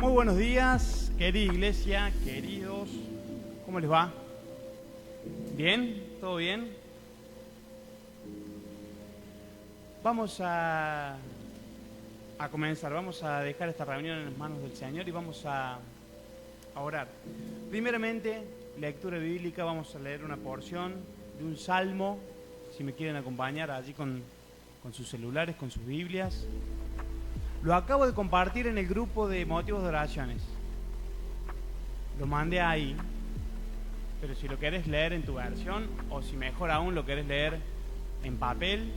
Muy buenos días, querida iglesia, queridos. ¿Cómo les va? ¿Bien? ¿Todo bien? Vamos a comenzar, vamos a dejar esta reunión en las manos del Señor y vamos a orar. Primeramente, lectura bíblica, vamos a leer una porción de un salmo, si me quieren acompañar allí con sus celulares, con sus Biblias. Lo acabo de compartir en el grupo de motivos de oraciones. Lo mandé ahí, pero si lo querés leer en tu versión, o si mejor aún lo querés leer en papel,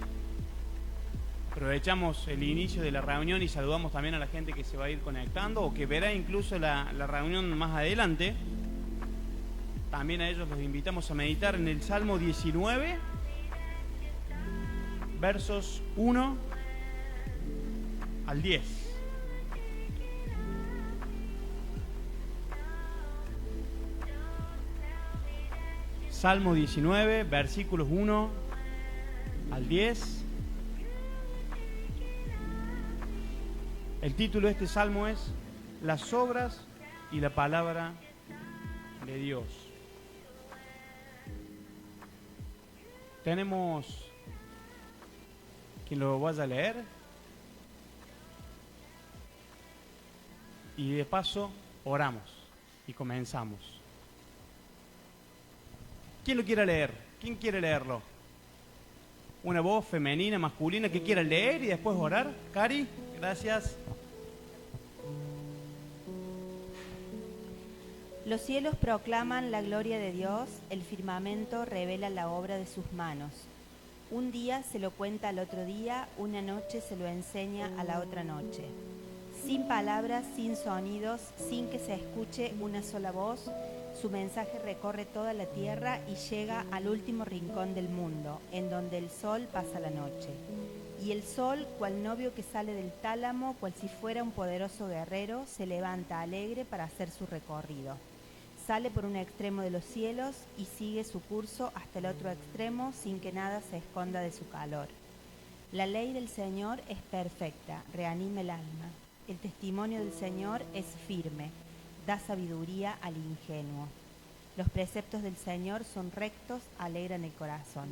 aprovechamos el inicio de la reunión y saludamos también a la gente que se va a ir conectando o que verá incluso la reunión más adelante. También a ellos los invitamos a meditar en el Salmo 19, versos 1 al 10. Salmo 19, versículos 1 al 10. El título de este salmo es Las obras y la palabra de Dios. Tenemos quien lo vaya a leer. Y de paso, oramos y comenzamos. ¿Quién lo quiere leer? ¿Quién quiere leerlo? Una voz femenina, masculina que quiera leer y después orar. Cari, gracias. Los cielos proclaman la gloria de Dios, el firmamento revela la obra de sus manos. Un día se lo cuenta al otro día, una noche se lo enseña a la otra noche. Sin palabras, sin sonidos, sin que se escuche una sola voz, su mensaje recorre toda la tierra y llega al último rincón del mundo, en donde el sol pasa la noche. Y el sol, cual novio que sale del tálamo, cual si fuera un poderoso guerrero, se levanta alegre para hacer su recorrido. Sale por un extremo de los cielos y sigue su curso hasta el otro extremo sin que nada se esconda de su calor. La ley del Señor es perfecta, reanima el alma. El testimonio del Señor es firme, da sabiduría al ingenuo. Los preceptos del Señor son rectos, alegran el corazón.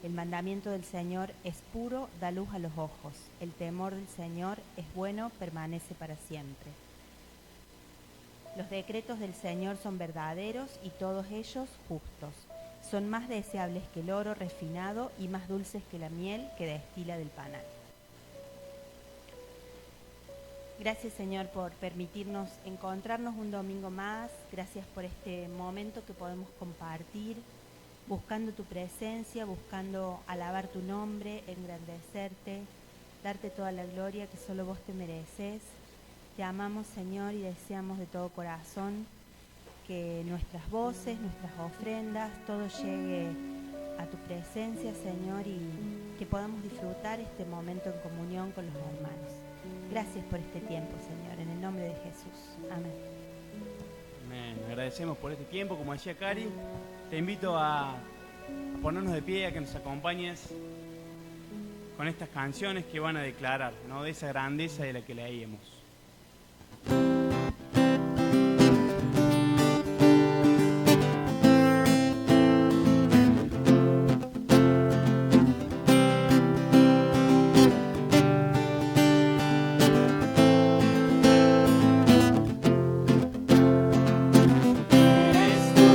El mandamiento del Señor es puro, da luz a los ojos. El temor del Señor es bueno, permanece para siempre. Los decretos del Señor son verdaderos y todos ellos justos. Son más deseables que el oro refinado y más dulces que la miel que destila del panal. Gracias, Señor, por permitirnos encontrarnos un domingo más. Gracias por este momento que podemos compartir, buscando tu presencia, buscando alabar tu nombre, engrandecerte, darte toda la gloria que solo vos te mereces. Te amamos, Señor, y deseamos de todo corazón que nuestras voces, nuestras ofrendas, todo llegue a tu presencia, Señor, y que podamos disfrutar este momento en comunión con los hermanos. Gracias por este tiempo, Señor, en el nombre de Jesús. Amén. Amén. Agradecemos por este tiempo, como decía Cari. Te invito a ponernos de pie, a que nos acompañes con estas canciones que van a declarar, ¿no?, de esa grandeza de la que leíamos. Eres tú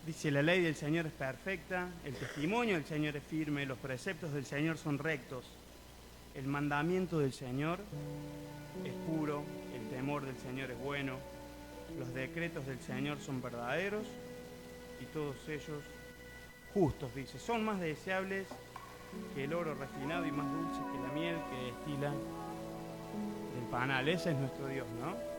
Dice, la ley del Señor es perfecta, el testimonio del Señor es firme, los preceptos del Señor son rectos, el mandamiento del Señor es puro, el temor del Señor es bueno, los decretos del Señor son verdaderos y todos ellos justos, dice. Son más deseables que el oro refinado y más dulces que la miel que destila del panal. Ese es nuestro Dios, ¿no?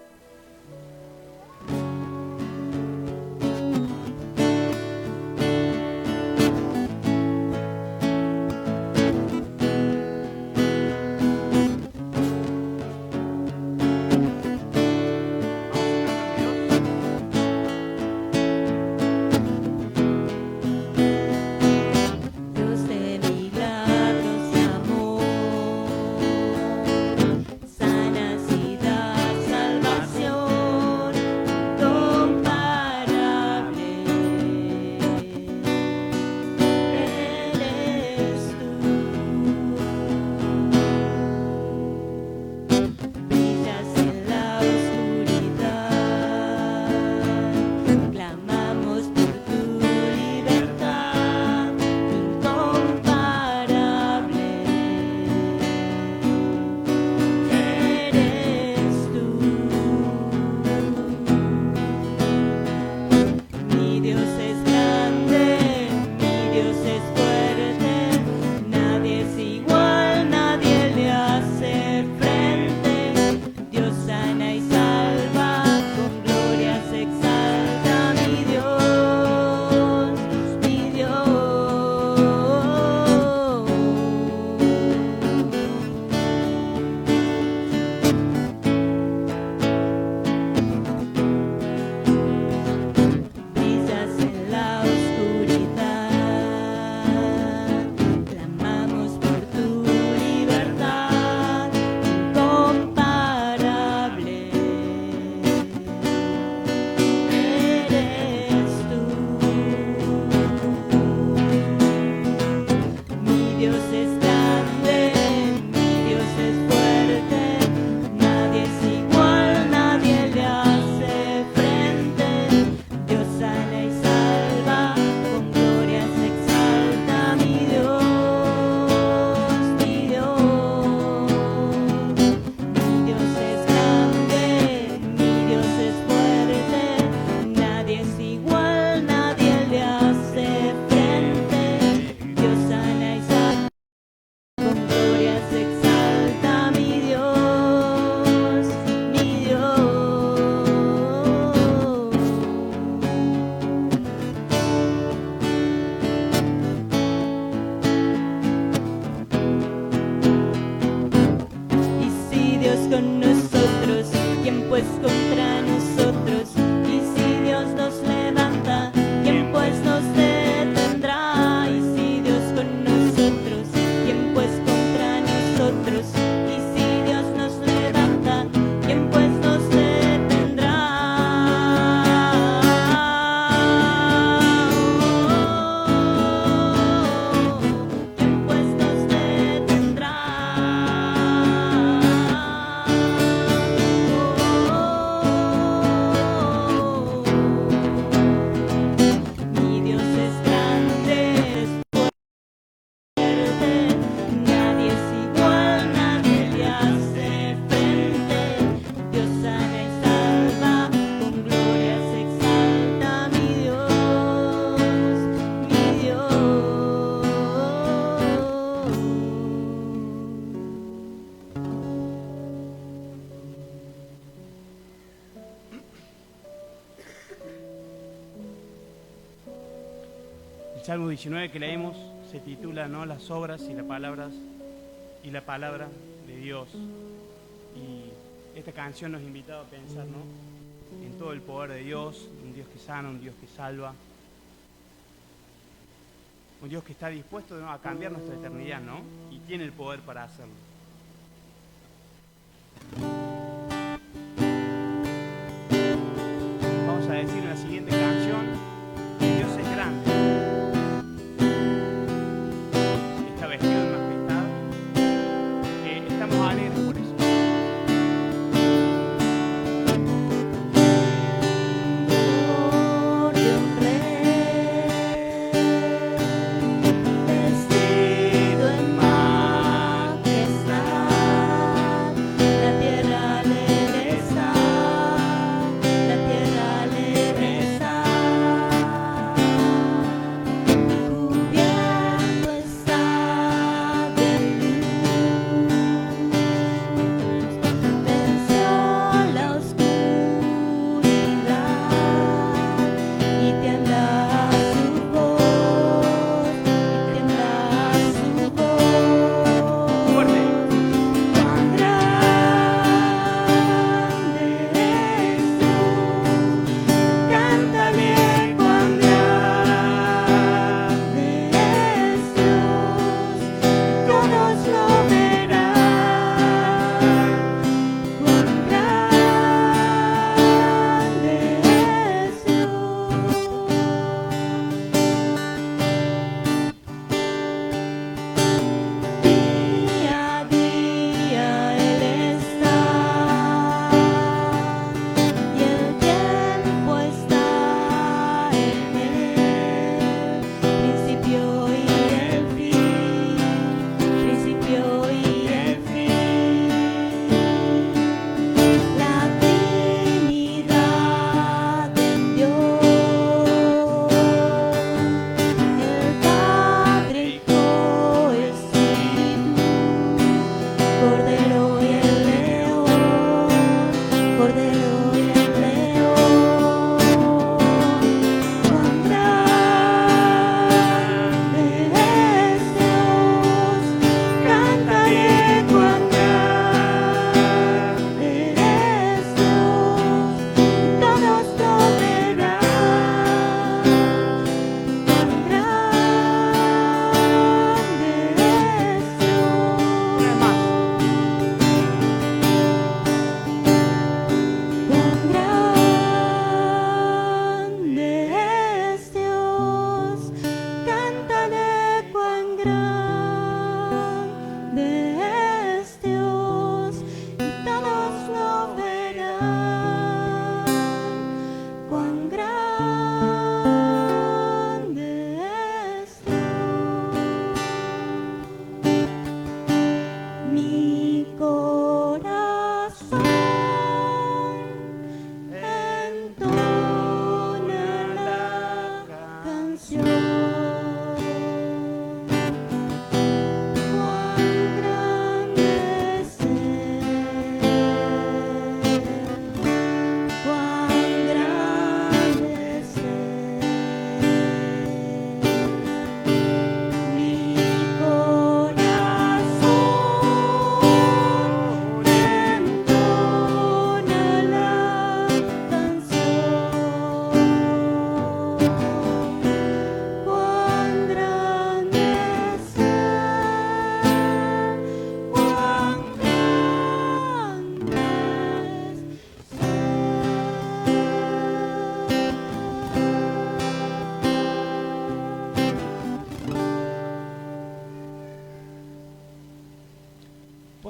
Salmo 19 que leemos se titula, ¿no?, las obras y la palabra de Dios. Y esta canción nos invita a pensar, ¿no?, en todo el poder de Dios, un Dios que sana, un Dios que salva, un Dios que está dispuesto, ¿no?, a cambiar nuestra eternidad, ¿no?, y tiene el poder para hacerlo. Vamos a decir en la siguiente canción, Dios es grande. Está vestido en majestad. Estamos alegres por eso. Gloria al Rey.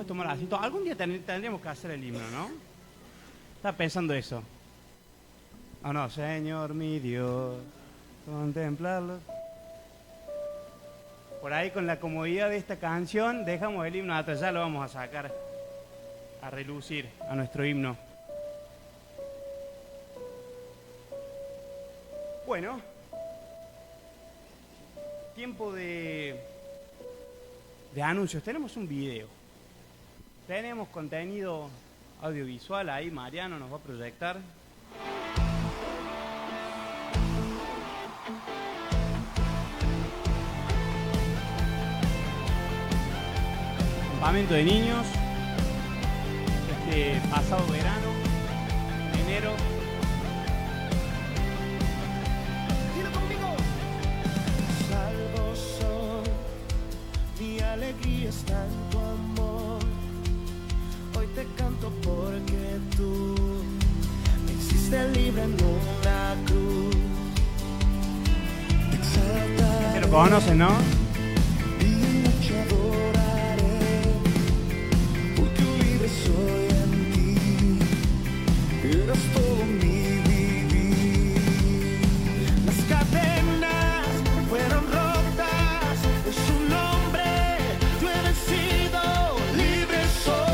puedes tomar asiento. Algún día tendríamos que hacer el himno, ¿no? Estaba pensando eso. Oh no, Señor mi Dios, contemplarlo. Por ahí con la comodidad de esta canción dejamos el himno atrás, ya lo vamos a sacar a relucir a nuestro himno. Bueno, tiempo de anuncios. Tenemos un video, tenemos contenido audiovisual, ahí Mariano nos va a proyectar. Campamento de niños, este pasado verano, en enero. Dilo conmigo. Salvo soy, mi alegría está en tu amor. Hoy te canto porque tú me hiciste libre en una cruz. Te exaltaré. Se lo conocen, ¿no? Soy en ti, eres todo mi vivir. Las cadenas fueron rotas, en su nombre yo he vencido. Libre soy,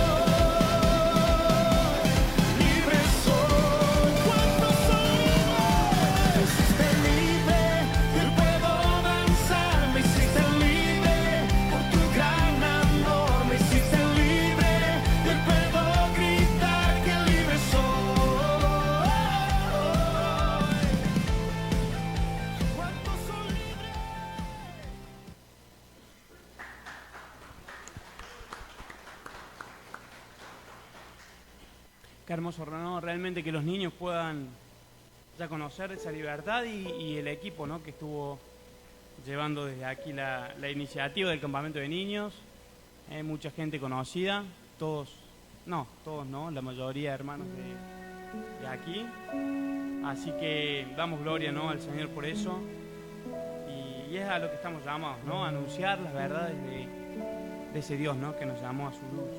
cuando soy. Me hiciste libre, yo puedo avanzar. Me hiciste libre por tu gran amor. Me hiciste libre. Puedo gritar que libre soy. ¿Cuántos son libres? Qué hermoso, ¿no? Realmente que los niños puedan ya conocer esa libertad y el equipo, ¿no? Que estuvo llevando desde aquí la iniciativa del campamento de niños. Mucha gente conocida, todos no, la mayoría hermanos de aquí. Así que damos gloria, ¿no? Al Señor por eso. Y es a lo que estamos llamados, ¿no? A anunciar las verdades de ese Dios, ¿no? Que nos llamó a su luz.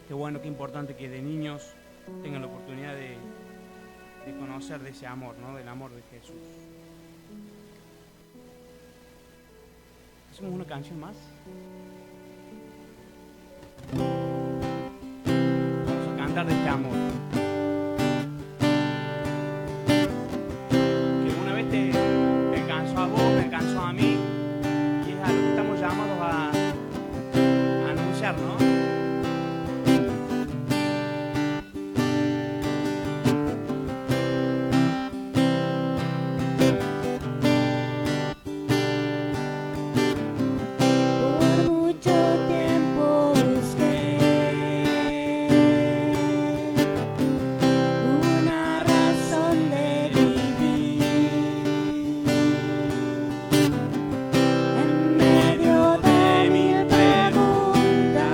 Qué bueno, qué importante que de niños tengan la oportunidad de conocer de ese amor, ¿no? Del amor de Jesús. ¿Hacemos una canción más? Vamos a cantar de este amor. Que una vez te alcanzó a vos, me alcanzó a mí, y es a lo que estamos llamados a anunciar, ¿no? En medio de mil preguntas.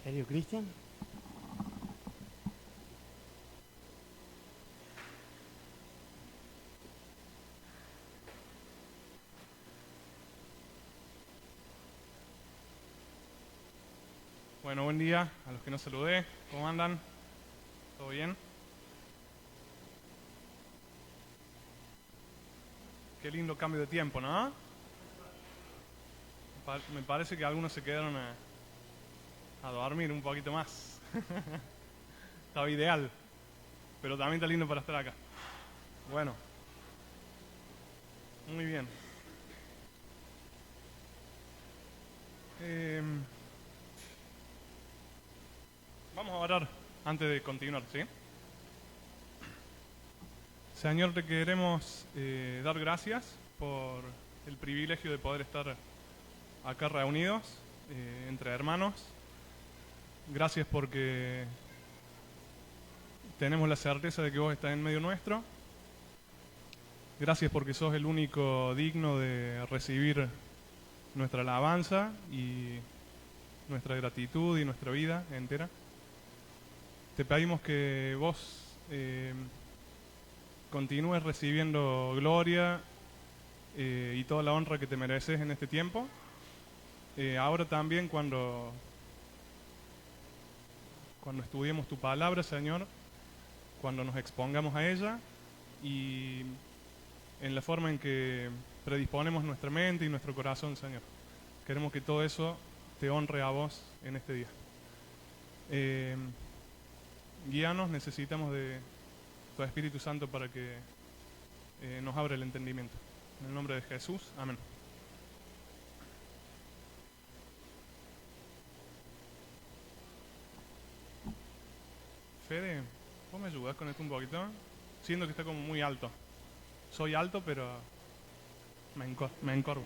Querido Cristian. Bueno, buen día a los que no saludé. ¿Cómo andan? ¿Todo bien? Qué lindo cambio de tiempo, ¿no? Me parece que algunos se quedaron a dormir un poquito más. Estaba ideal, pero también está lindo para estar acá. Bueno, muy bien. Vamos a orar antes de continuar, ¿sí? Señor, te queremos dar gracias por el privilegio de poder estar acá reunidos entre hermanos. Gracias porque tenemos la certeza de que vos estás en medio nuestro. Gracias porque sos el único digno de recibir nuestra alabanza y nuestra gratitud y nuestra vida entera. Te pedimos que vos continúes recibiendo gloria y toda la honra que te mereces en este tiempo. Ahora también cuando estudiemos tu palabra, Señor, cuando nos expongamos a ella y en la forma en que predisponemos nuestra mente y nuestro corazón, Señor. Queremos que todo eso te honre a vos en este día. Guíanos, necesitamos de tu Espíritu Santo para que nos abra el entendimiento. En el nombre de Jesús, amén. Fede, ¿vos me ayudás con esto un poquito? Siento que está como muy alto. Soy alto, pero me encorvo.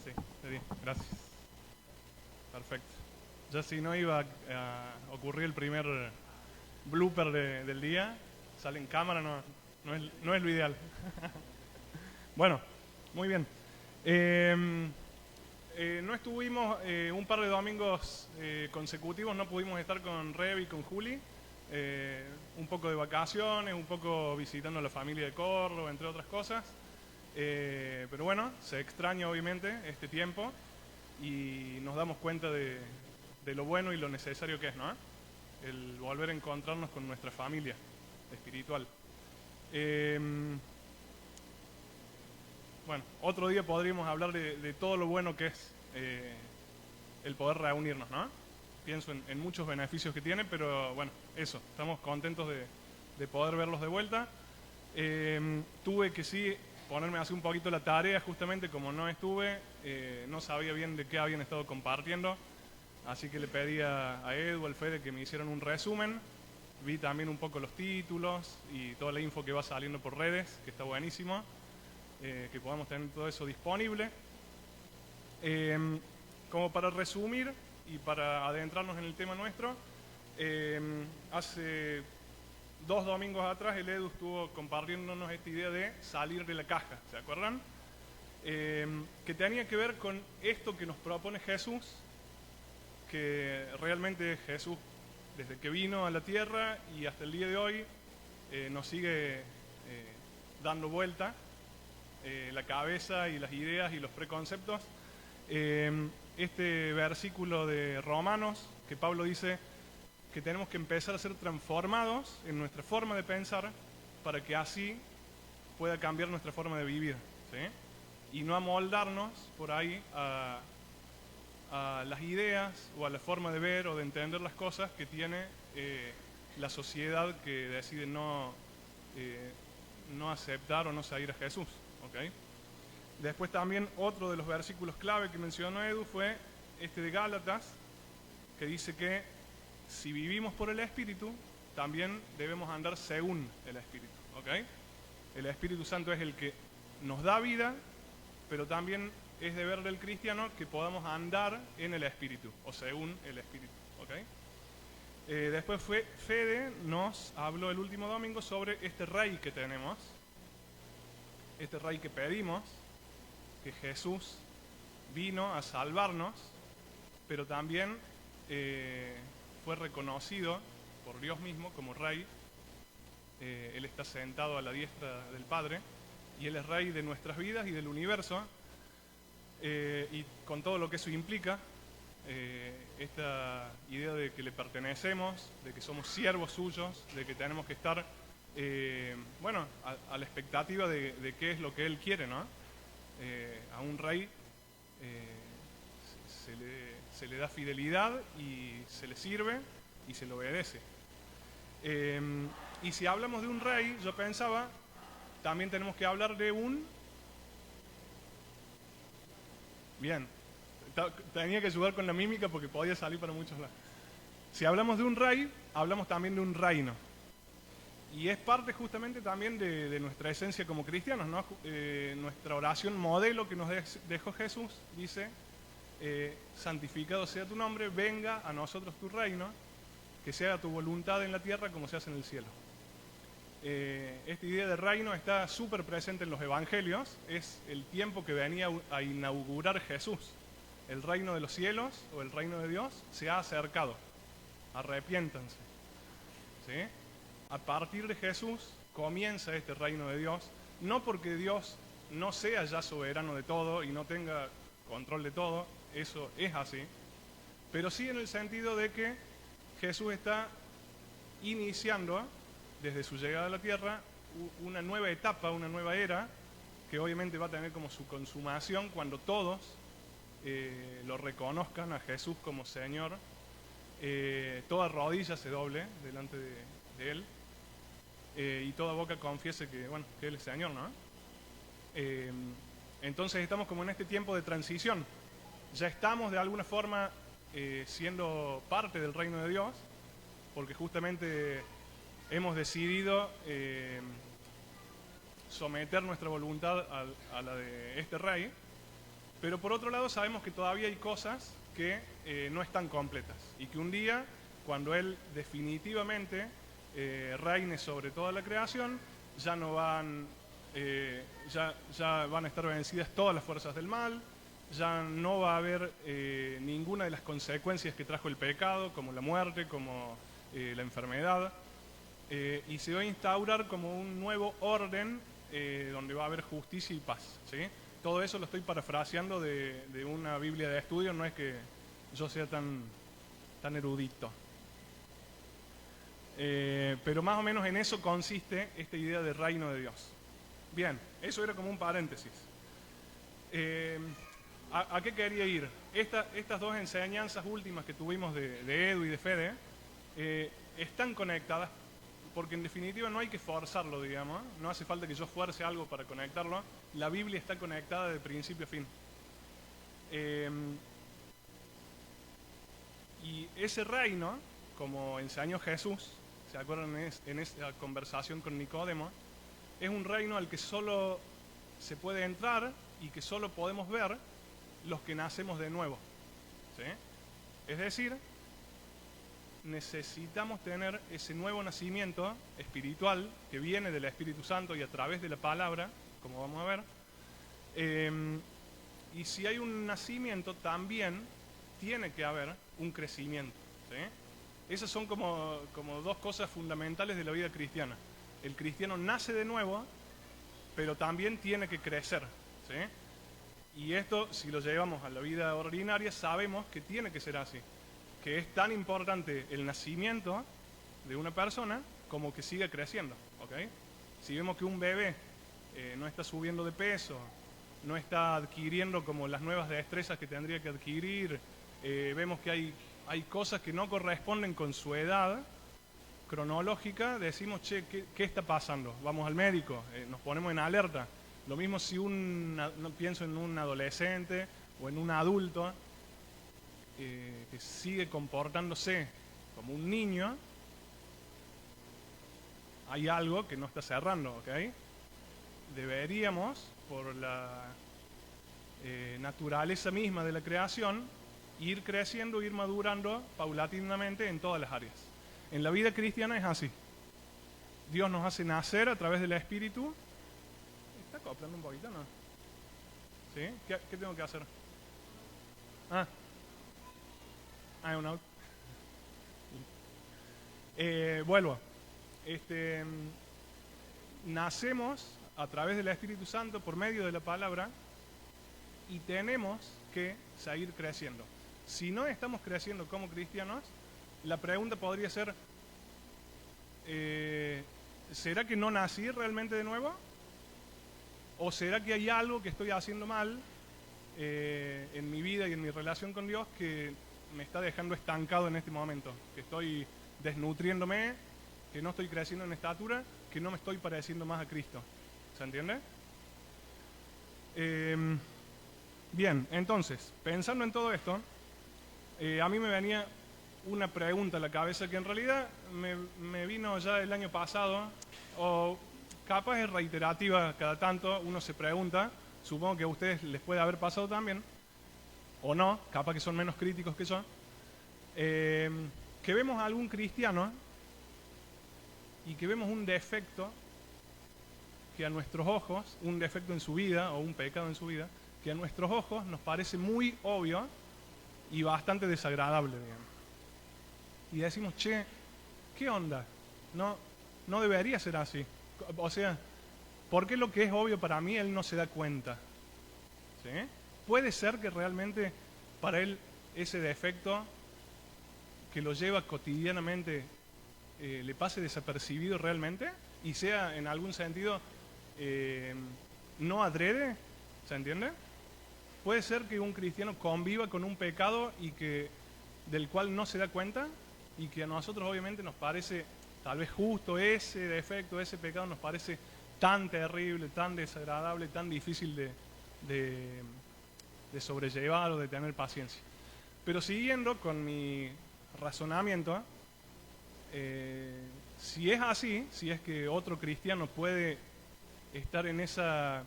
Sí, está bien, gracias. Perfecto. Ya si no iba a ocurrir el primer blooper del día, sale en cámara, no es lo ideal. Bueno, muy bien. No estuvimos un par de domingos consecutivos, no pudimos estar con Rev y con Juli. Un poco de vacaciones, un poco visitando a la familia de Córdoba, entre otras cosas. Pero bueno, se extraña obviamente este tiempo y nos damos cuenta de lo bueno y lo necesario que es, ¿no? El volver a encontrarnos con nuestra familia espiritual. Bueno, otro día podríamos hablar de todo lo bueno que es el poder reunirnos, ¿no? Pienso en muchos beneficios que tiene, pero bueno, eso, estamos contentos de poder verlos de vuelta. Tuve que sí ponerme a hacer un poquito la tarea, justamente como no estuve, no sabía bien de qué habían estado compartiendo, así que le pedí a Edu, al Fede, que me hicieran un resumen. Vi también un poco los títulos y toda la info que va saliendo por redes, que está buenísimo, que podamos tener todo eso disponible. Como para resumir y para adentrarnos en el tema nuestro, hace 2 domingos atrás el Edu estuvo compartiéndonos esta idea de salir de la caja, ¿se acuerdan? Que tenía que ver con esto que nos propone Jesús, que realmente Jesús, desde que vino a la tierra y hasta el día de hoy, nos sigue dando vuelta la cabeza y las ideas y los preconceptos. Este versículo de Romanos, que Pablo dice que tenemos que empezar a ser transformados en nuestra forma de pensar para que así pueda cambiar nuestra forma de vivir, ¿sí? Y no amoldarnos por ahí a las ideas o a la forma de ver o de entender las cosas que tiene la sociedad que decide no aceptar o no seguir a Jesús, ¿okay? Después también otro de los versículos clave que mencionó Edu fue este de Gálatas, que dice que si vivimos por el Espíritu, también debemos andar según el Espíritu, ¿okay? El Espíritu Santo es el que nos da vida, pero también es deber del cristiano que podamos andar en el Espíritu, o según el Espíritu, ¿okay? Después Fede nos habló el último domingo sobre este rey que tenemos, este rey que pedimos, que Jesús vino a salvarnos, pero también fue reconocido por Dios mismo como Rey. Él está sentado a la diestra del Padre y Él es Rey de nuestras vidas y del universo, y con todo lo que eso implica, esta idea de que le pertenecemos, de que somos siervos suyos, de que tenemos que estar a la expectativa de qué es lo que Él quiere, ¿no? A un rey se le da fidelidad y se le sirve y se le obedece. Y si hablamos de un rey, yo pensaba, también tenemos que hablar de un... Bien, tenía que ayudar con la mímica porque podía salir para muchos lados. Si hablamos de un rey, hablamos también de un reino. Y es parte justamente también de nuestra esencia como cristianos, ¿no? Nuestra oración modelo que nos dejó Jesús dice, santificado sea tu nombre, venga a nosotros tu reino, que se haga tu voluntad en la tierra como se hace en el cielo. Esta idea de reino está súper presente en los evangelios, es el tiempo que venía a inaugurar Jesús. El reino de los cielos o el reino de Dios se ha acercado, arrepiéntanse, ¿sí? A partir de Jesús comienza este reino de Dios, no porque Dios no sea ya soberano de todo y no tenga control de todo, eso es así, pero sí en el sentido de que Jesús está iniciando desde su llegada a la tierra una nueva etapa, una nueva era, que obviamente va a tener como su consumación cuando todos lo reconozcan a Jesús como Señor, toda rodilla se doble delante de Él, y toda boca confiese que Él es Señor, ¿no? Entonces estamos como en este tiempo de transición. Ya estamos de alguna forma siendo parte del reino de Dios, porque justamente hemos decidido someter nuestra voluntad a la de este rey, pero por otro lado sabemos que todavía hay cosas que no están completas y que un día, cuando Él definitivamente reine sobre toda la creación, ya no van, ya van a estar vencidas todas las fuerzas del mal, ya no va a haber ninguna de las consecuencias que trajo el pecado, como la muerte, como la enfermedad, y se va a instaurar como un nuevo orden donde va a haber justicia y paz, ¿sí? Todo eso lo estoy parafraseando de una Biblia de estudio, no es que yo sea tan erudito. Pero más o menos en eso consiste esta idea de reino de Dios. Bien, eso era como un paréntesis. ¿A qué quería ir? Estas dos enseñanzas últimas que tuvimos de Edu y de Fede están conectadas porque en definitiva no hay que forzarlo, digamos, ¿eh? No hace falta que yo fuerce algo para conectarlo. La Biblia está conectada de principio a fin. Y ese reino, como enseñó Jesús, ¿se acuerdan en esa conversación con Nicodemo? Es un reino al que solo se puede entrar y que solo podemos ver los que nacemos de nuevo, ¿sí? Es decir, necesitamos tener ese nuevo nacimiento espiritual que viene del Espíritu Santo y a través de la palabra, como vamos a ver. Y si hay un nacimiento, también tiene que haber un crecimiento, ¿sí? Esas son como dos cosas fundamentales de la vida cristiana. El cristiano nace de nuevo, pero también tiene que crecer, ¿sí? Y esto, si lo llevamos a la vida ordinaria, sabemos que tiene que ser así. Que es tan importante el nacimiento de una persona como que siga creciendo, ¿ok? Si vemos que un bebé no está subiendo de peso, no está adquiriendo como las nuevas destrezas que tendría que adquirir, vemos que hay cosas que no corresponden con su edad cronológica, decimos, che, ¿qué está pasando? Vamos al médico, nos ponemos en alerta. Lo mismo si no pienso en un adolescente o en un adulto que sigue comportándose como un niño, hay algo que no está cerrando, ¿ok? Deberíamos, por la naturaleza misma de la creación, ir creciendo, ir madurando paulatinamente en todas las áreas. En la vida cristiana es así. Dios nos hace nacer a través del Espíritu. ¿Está acoplando un poquito, no? ¿Sí? ¿Qué tengo que hacer? Hay un auto. Vuelvo. Nacemos a través del Espíritu Santo por medio de la palabra y tenemos que seguir creciendo. Si no estamos creciendo como cristianos, la pregunta podría ser, ¿será que no nací realmente de nuevo? ¿O será que hay algo que estoy haciendo mal en mi vida y en mi relación con Dios que me está dejando estancado en este momento? Que estoy desnutriéndome, que no estoy creciendo en estatura, que no me estoy pareciendo más a Cristo. ¿Se entiende? Bien, entonces, pensando en todo esto, a mí me venía una pregunta a la cabeza que en realidad me vino ya el año pasado, o capaz es reiterativa cada tanto, uno se pregunta, supongo que a ustedes les puede haber pasado también, o no, capaz que son menos críticos que yo, que vemos a algún cristiano y que vemos un defecto que a nuestros ojos, un defecto en su vida o un pecado en su vida, que a nuestros ojos nos parece muy obvio y bastante desagradable, digamos. Y decimos, che, ¿qué onda? No debería ser así. O sea, ¿por qué lo que es obvio para mí él no se da cuenta? ¿Sí? Puede ser que realmente para él ese defecto que lo lleva cotidianamente le pase desapercibido realmente y sea en algún sentido no adrede, ¿se entiende? Puede ser que un cristiano conviva con un pecado y del cual no se da cuenta y que a nosotros obviamente nos parece tal vez justo ese defecto, ese pecado nos parece tan terrible, tan desagradable, tan difícil de sobrellevar o de tener paciencia. Pero siguiendo con mi razonamiento, si es así, si es que otro cristiano puede estar en esa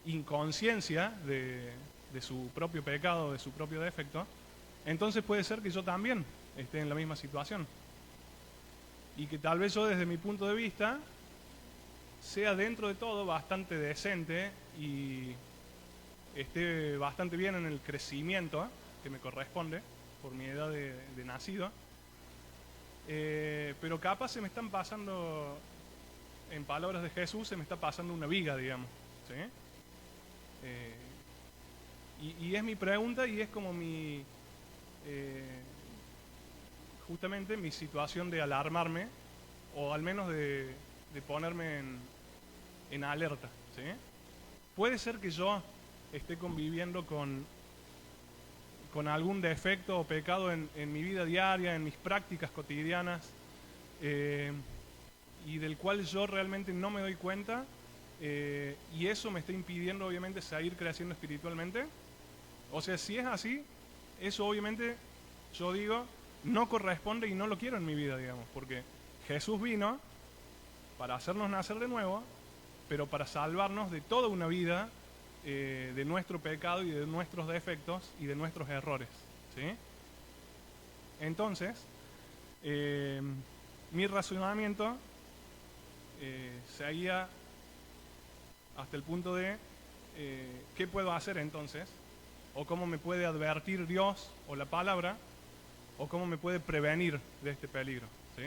inconsciencia de su propio pecado, de su propio defecto, entonces puede ser que yo también esté en la misma situación. Y que tal vez yo desde mi punto de vista sea dentro de todo bastante decente y esté bastante bien en el crecimiento que me corresponde por mi edad de nacido. Pero capaz se me están pasando, en palabras de Jesús, se me está pasando una viga, digamos. ¿Sí? Y es mi pregunta y es como justamente mi situación de alarmarme o al menos de ponerme en alerta. ¿Sí? Puede ser que yo esté conviviendo con algún defecto o pecado en mi vida diaria, en mis prácticas cotidianas, y del cual yo realmente no me doy cuenta, y eso me está impidiendo obviamente seguir creciendo espiritualmente. O sea, si es así, eso obviamente, yo digo, no corresponde y no lo quiero en mi vida, digamos, porque Jesús vino para hacernos nacer de nuevo, pero para salvarnos de toda una vida de nuestro pecado y de nuestros defectos y de nuestros errores. ¿Sí? Entonces, mi razonamiento seguía hasta el punto de ¿qué puedo hacer entonces? O cómo me puede advertir Dios o la palabra, o cómo me puede prevenir de este peligro. ¿Sí?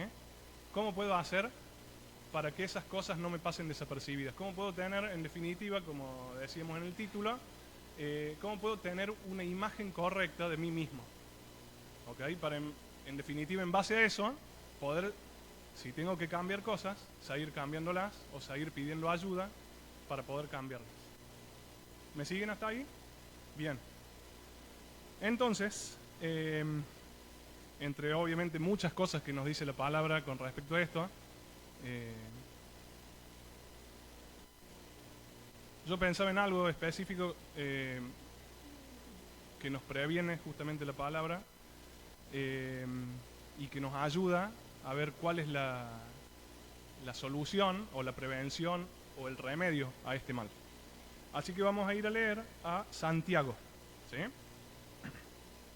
¿Cómo puedo hacer para que esas cosas no me pasen desapercibidas? ¿Cómo puedo tener, en definitiva, como decíamos en el título, cómo puedo tener una imagen correcta de mí mismo? ¿Okay? Para, en definitiva, en base a eso, poder, si tengo que cambiar cosas, seguir cambiándolas o seguir pidiendo ayuda para poder cambiarlas. ¿Me siguen hasta ahí? Bien. Entonces, entre obviamente muchas cosas que nos dice la palabra con respecto a esto, yo pensaba en algo específico que nos previene justamente la palabra y que nos ayuda a ver cuál es la solución o la prevención o el remedio a este mal. Así que vamos a ir a leer a Santiago. ¿Sí?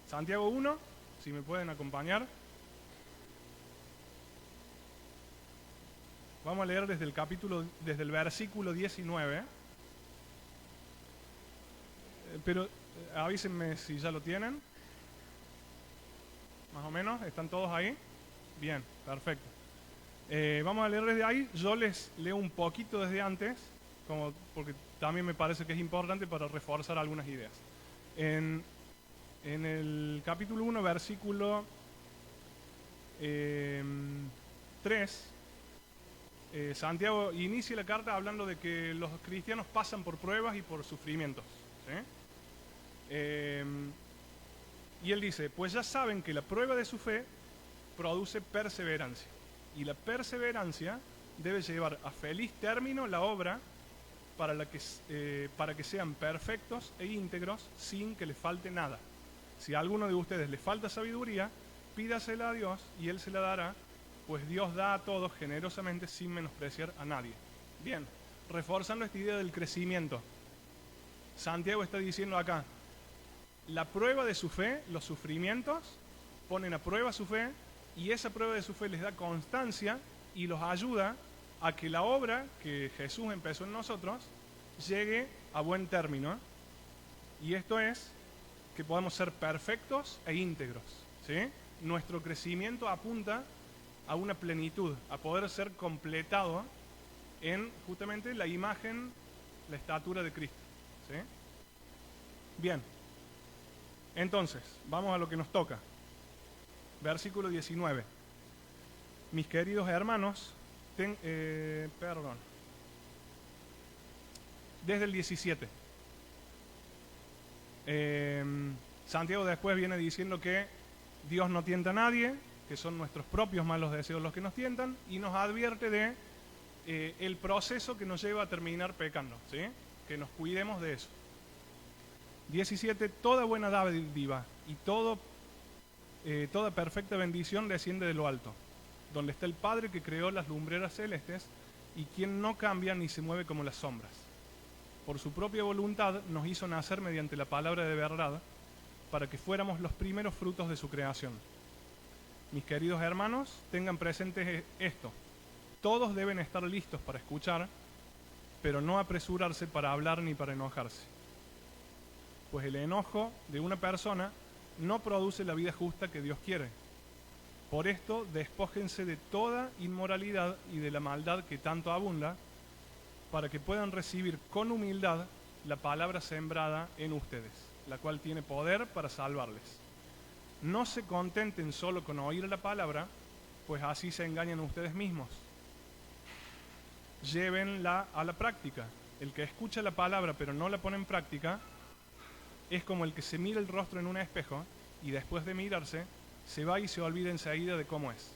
Santiago 1, si me pueden acompañar. Vamos a leer desde el versículo 19. Pero Avísenme si ya lo tienen. Más o menos, ¿están todos ahí? Bien, perfecto. Vamos a leer desde ahí. Yo les leo un poquito desde antes, porque también me parece que es importante para reforzar algunas ideas. En el capítulo 1, versículo 3, Santiago inicia la carta hablando de que los cristianos pasan por pruebas y por sufrimientos, ¿sí? Y él dice, pues ya saben que la prueba de su fe produce perseverancia. Y la perseverancia debe llevar a feliz término la obra para que sean perfectos e íntegros sin que les falte nada. Si a alguno de ustedes le falta sabiduría, pídasela a Dios y Él se la dará, pues Dios da a todos generosamente sin menospreciar a nadie. Bien, reforzando esta idea del crecimiento, Santiago está diciendo acá, la prueba de su fe, los sufrimientos, ponen a prueba su fe y esa prueba de su fe les da constancia y los ayuda a que la obra que Jesús empezó en nosotros llegue a buen término. Y esto es que podamos ser perfectos e íntegros, ¿sí? Nuestro crecimiento apunta a una plenitud, a poder ser completado en justamente la imagen, la estatura de Cristo, ¿sí? Bien, entonces, vamos a lo que nos toca. Versículo 19. Mis queridos hermanos, desde el 17. Santiago después viene diciendo que Dios no tienta a nadie, que son nuestros propios malos deseos los que nos tientan, y nos advierte de el proceso que nos lleva a terminar pecando, ¿sí? Que nos cuidemos de eso. 17. Toda buena dádiva y toda perfecta bendición desciende de lo alto, donde está el Padre que creó las lumbreras celestes y quien no cambia ni se mueve como las sombras. Por su propia voluntad nos hizo nacer mediante la palabra de verdad para que fuéramos los primeros frutos de su creación. Mis queridos hermanos, tengan presente esto. Todos deben estar listos para escuchar, pero no apresurarse para hablar ni para enojarse. Pues el enojo de una persona no produce la vida justa que Dios quiere. Por esto, despójense de toda inmoralidad y de la maldad que tanto abunda, para que puedan recibir con humildad la palabra sembrada en ustedes, la cual tiene poder para salvarles. No se contenten solo con oír la palabra, pues así se engañan ustedes mismos. Llévenla a la práctica. El que escucha la palabra pero no la pone en práctica es como el que se mira el rostro en un espejo y después de mirarse se va y se olvida enseguida de cómo es.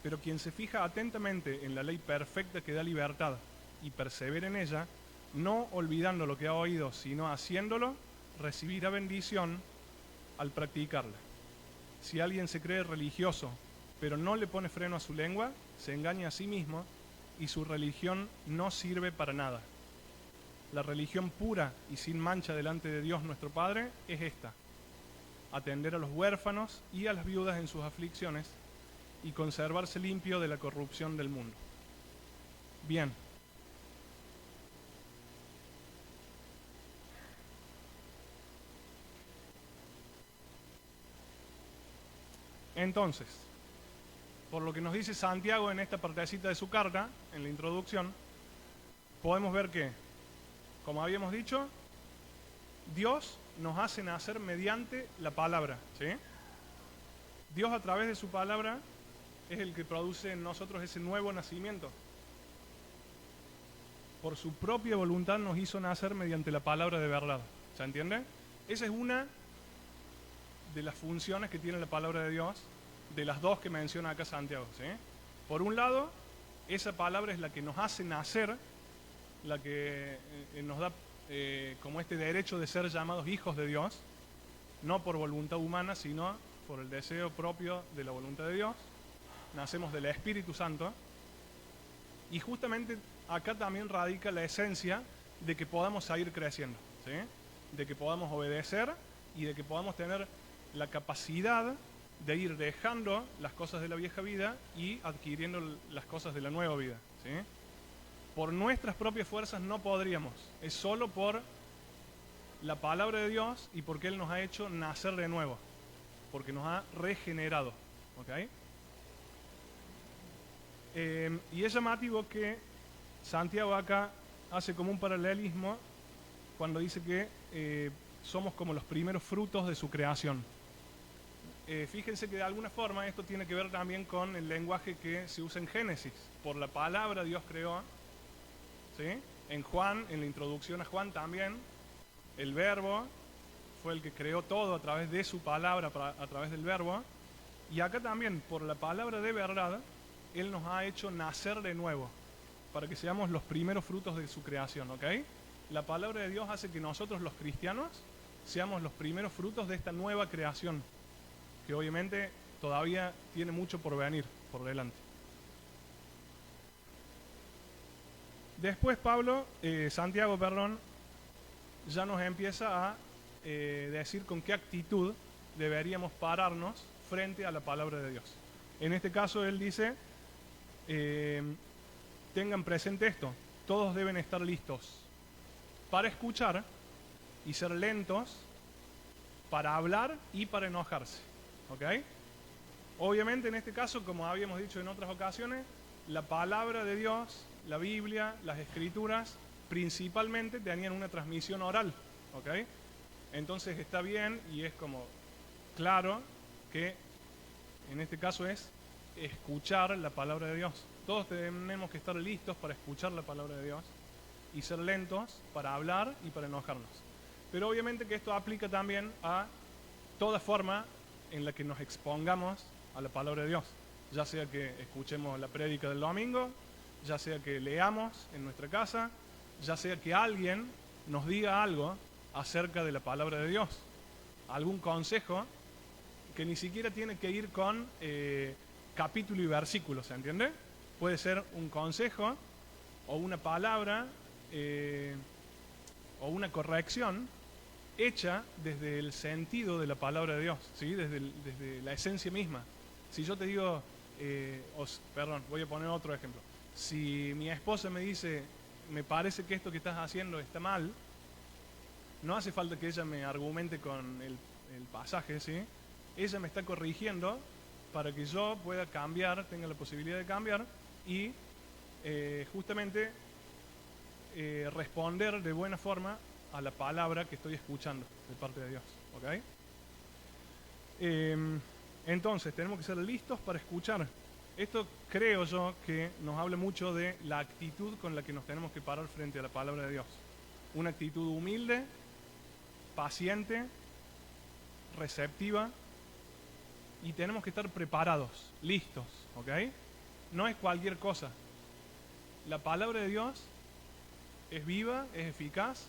Pero quien se fija atentamente en la ley perfecta que da libertad y persevera en ella, no olvidando lo que ha oído, sino haciéndolo, recibirá bendición al practicarla. Si alguien se cree religioso, pero no le pone freno a su lengua, se engaña a sí mismo y su religión no sirve para nada. La religión pura y sin mancha delante de Dios nuestro Padre es esta: atender a los huérfanos y a las viudas en sus aflicciones y conservarse limpio de la corrupción del mundo. Bien. Entonces, por lo que nos dice Santiago en esta partecita de su carta, en la introducción, podemos ver que, como habíamos dicho, Dios nos hace nacer mediante la palabra, ¿sí? Dios a través de su palabra es el que produce en nosotros ese nuevo nacimiento. Por su propia voluntad nos hizo nacer mediante la palabra de verdad. ¿Se entiende? Esa es una de las funciones que tiene la palabra de Dios, de las dos que menciona acá Santiago, ¿sí? Por un lado, esa palabra es la que nos hace nacer, la que nos da como este derecho de ser llamados hijos de Dios, no por voluntad humana, sino por el deseo propio de la voluntad de Dios. Nacemos del Espíritu Santo. Y justamente acá también radica la esencia de que podamos seguir creciendo, ¿sí? De que podamos obedecer y de que podamos tener la capacidad de ir dejando las cosas de la vieja vida y adquiriendo las cosas de la nueva vida, ¿sí? Por nuestras propias fuerzas no podríamos. Es solo por la palabra de Dios y porque Él nos ha hecho nacer de nuevo. Porque nos ha regenerado. ¿Ok? Y es llamativo que Santiago acá hace como un paralelismo cuando dice que somos como los primeros frutos de su creación. Fíjense que de alguna forma esto tiene que ver también con el lenguaje que se usa en Génesis. Por la palabra Dios creó, ¿sí? En Juan, en la introducción a Juan también, el verbo fue el que creó todo a través de su palabra, a través del verbo. Y acá también, por la palabra de verdad, Él nos ha hecho nacer de nuevo, para que seamos los primeros frutos de su creación, ¿ok? La palabra de Dios hace que nosotros los cristianos seamos los primeros frutos de esta nueva creación, que obviamente todavía tiene mucho por venir, por delante. Después Santiago, ya nos empieza a decir con qué actitud deberíamos pararnos frente a la palabra de Dios. En este caso él dice, tengan presente esto, todos deben estar listos para escuchar y ser lentos para hablar y para enojarse. ¿Ok? Obviamente en este caso, como habíamos dicho en otras ocasiones, la palabra de Dios, la Biblia, las Escrituras, principalmente tenían una transmisión oral. ¿Ok? Entonces está bien y es como claro que en este caso es escuchar la palabra de Dios. Todos tenemos que estar listos para escuchar la palabra de Dios y ser lentos para hablar y para enojarnos. Pero obviamente que esto aplica también a toda forma en la que nos expongamos a la palabra de Dios. Ya sea que escuchemos la prédica del domingo, ya sea que leamos en nuestra casa, ya sea que alguien nos diga algo acerca de la palabra de Dios. Algún consejo que ni siquiera tiene que ir con capítulo y versículo, ¿se entiende? Puede ser un consejo o una palabra o una corrección hecha desde el sentido de la palabra de Dios, ¿sí? Desde la esencia misma. Si yo te digo, voy a poner otro ejemplo. Si mi esposa me dice, me parece que esto que estás haciendo está mal, no hace falta que ella me argumente con el pasaje, ¿sí? Ella me está corrigiendo para que yo pueda cambiar, tenga la posibilidad de cambiar y justamente responder de buena forma a la palabra que estoy escuchando de parte de Dios. ¿Ok? Entonces, tenemos que ser listos para escuchar. Esto creo yo que nos habla mucho de la actitud con la que nos tenemos que parar frente a la palabra de Dios. Una actitud humilde, paciente, receptiva, y tenemos que estar preparados, listos. ¿Ok? No es cualquier cosa. La palabra de Dios es viva, es eficaz,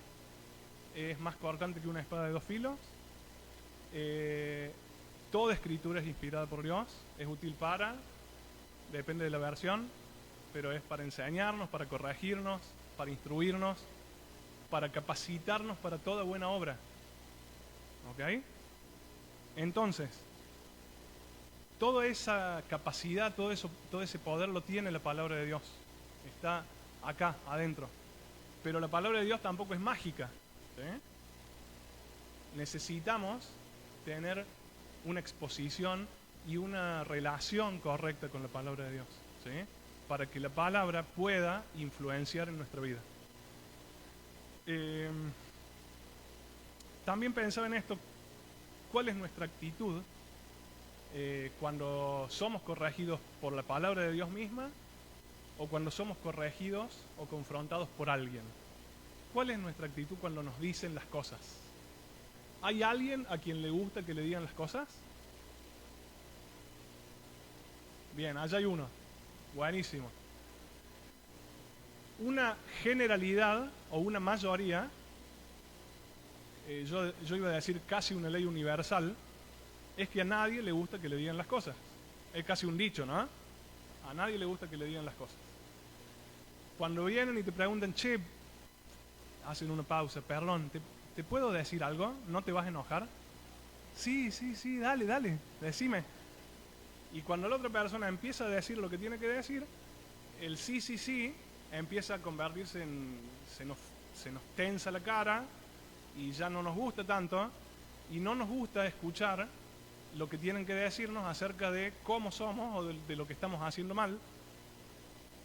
es más cortante que una espada de 2 filos. Toda escritura es inspirada por Dios, es útil depende de la versión, pero es para enseñarnos, para corregirnos, para instruirnos, para capacitarnos para toda buena obra. ¿Ok? Entonces, toda esa capacidad, todo ese poder lo tiene la palabra de Dios. Está acá, adentro. Pero la palabra de Dios tampoco es mágica. ¿Sí? Necesitamos tener una exposición y una relación correcta con la palabra de Dios, ¿sí? Para que la palabra pueda influenciar en nuestra vida. También pensaba en esto, ¿cuál es nuestra actitud cuando somos corregidos por la palabra de Dios misma o cuando somos corregidos o confrontados por alguien? ¿Cuál es nuestra actitud cuando nos dicen las cosas? ¿Hay alguien a quien le gusta que le digan las cosas? Bien, allá hay uno. Buenísimo. Una generalidad o una mayoría, yo iba a decir casi una ley universal, es que a nadie le gusta que le digan las cosas. Es casi un dicho, ¿no? A nadie le gusta que le digan las cosas. Cuando vienen y te preguntan, che, hacen una pausa, perdón, ¿te puedo decir algo? ¿No te vas a enojar? Sí, dale, decime. Y cuando la otra persona empieza a decir lo que tiene que decir, el sí, empieza a convertirse en... se nos tensa la cara y ya no nos gusta tanto, y no nos gusta escuchar lo que tienen que decirnos acerca de cómo somos o de lo que estamos haciendo mal.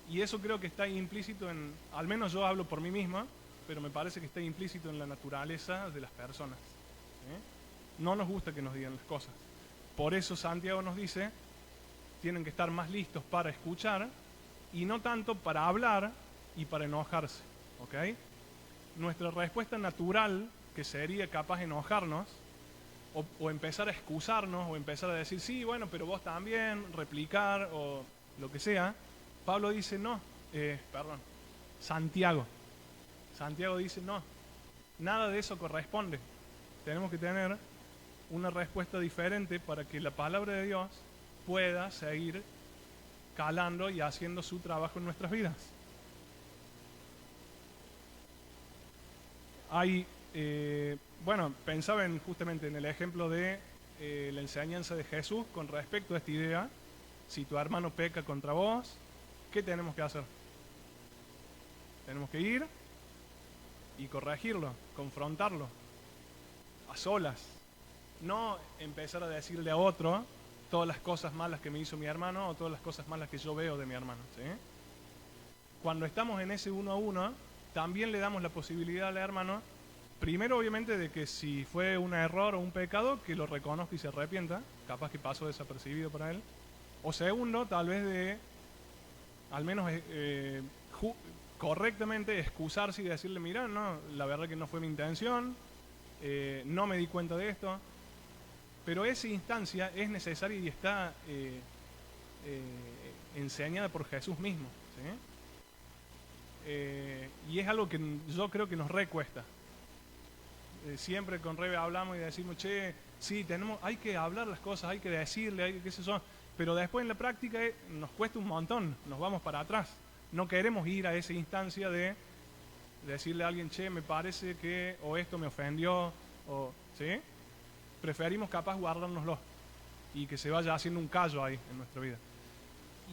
Y eso creo que está implícito en, al menos yo hablo por mí misma, pero me parece que está implícito en la naturaleza de las personas. ¿Sí? No nos gusta que nos digan las cosas. Por eso Santiago nos dice, tienen que estar más listos para escuchar y no tanto para hablar y para enojarse. ¿Ok? Nuestra respuesta natural, que sería capaz de enojarnos, o empezar a excusarnos, o empezar a decir, sí, bueno, pero vos también, replicar, o lo que sea, Pablo dice, no, Santiago dice, no, nada de eso corresponde. Tenemos que tener una respuesta diferente para que la palabra de Dios pueda seguir calando y haciendo su trabajo en nuestras vidas. Pensaba justamente en el ejemplo de la enseñanza de Jesús con respecto a esta idea. Si tu hermano peca contra vos, ¿qué tenemos que hacer? Tenemos que ir y corregirlo, confrontarlo, a solas. No empezar a decirle a otro todas las cosas malas que me hizo mi hermano o todas las cosas malas que yo veo de mi hermano. ¿Sí? Cuando estamos en ese uno a uno, también le damos la posibilidad al hermano, primero obviamente de que si fue un error o un pecado, que lo reconozca y se arrepienta, capaz que pasó desapercibido para él. O segundo, tal vez de, al menos correctamente, excusarse y decirle, mira, no, la verdad que no fue mi intención, no me di cuenta de esto. Pero esa instancia es necesaria y está enseñada por Jesús mismo. ¿Sí? Y es algo que yo creo que nos recuesta. Siempre con Rebe hablamos y decimos, che, sí, hay que hablar las cosas, hay que decirle, qué sé yo, pero después en la práctica nos cuesta un montón, nos vamos para atrás. No queremos ir a esa instancia de decirle a alguien, che, me parece que, o esto me ofendió, o, ¿sí? Preferimos capaz guardárnoslo y que se vaya haciendo un callo ahí en nuestra vida.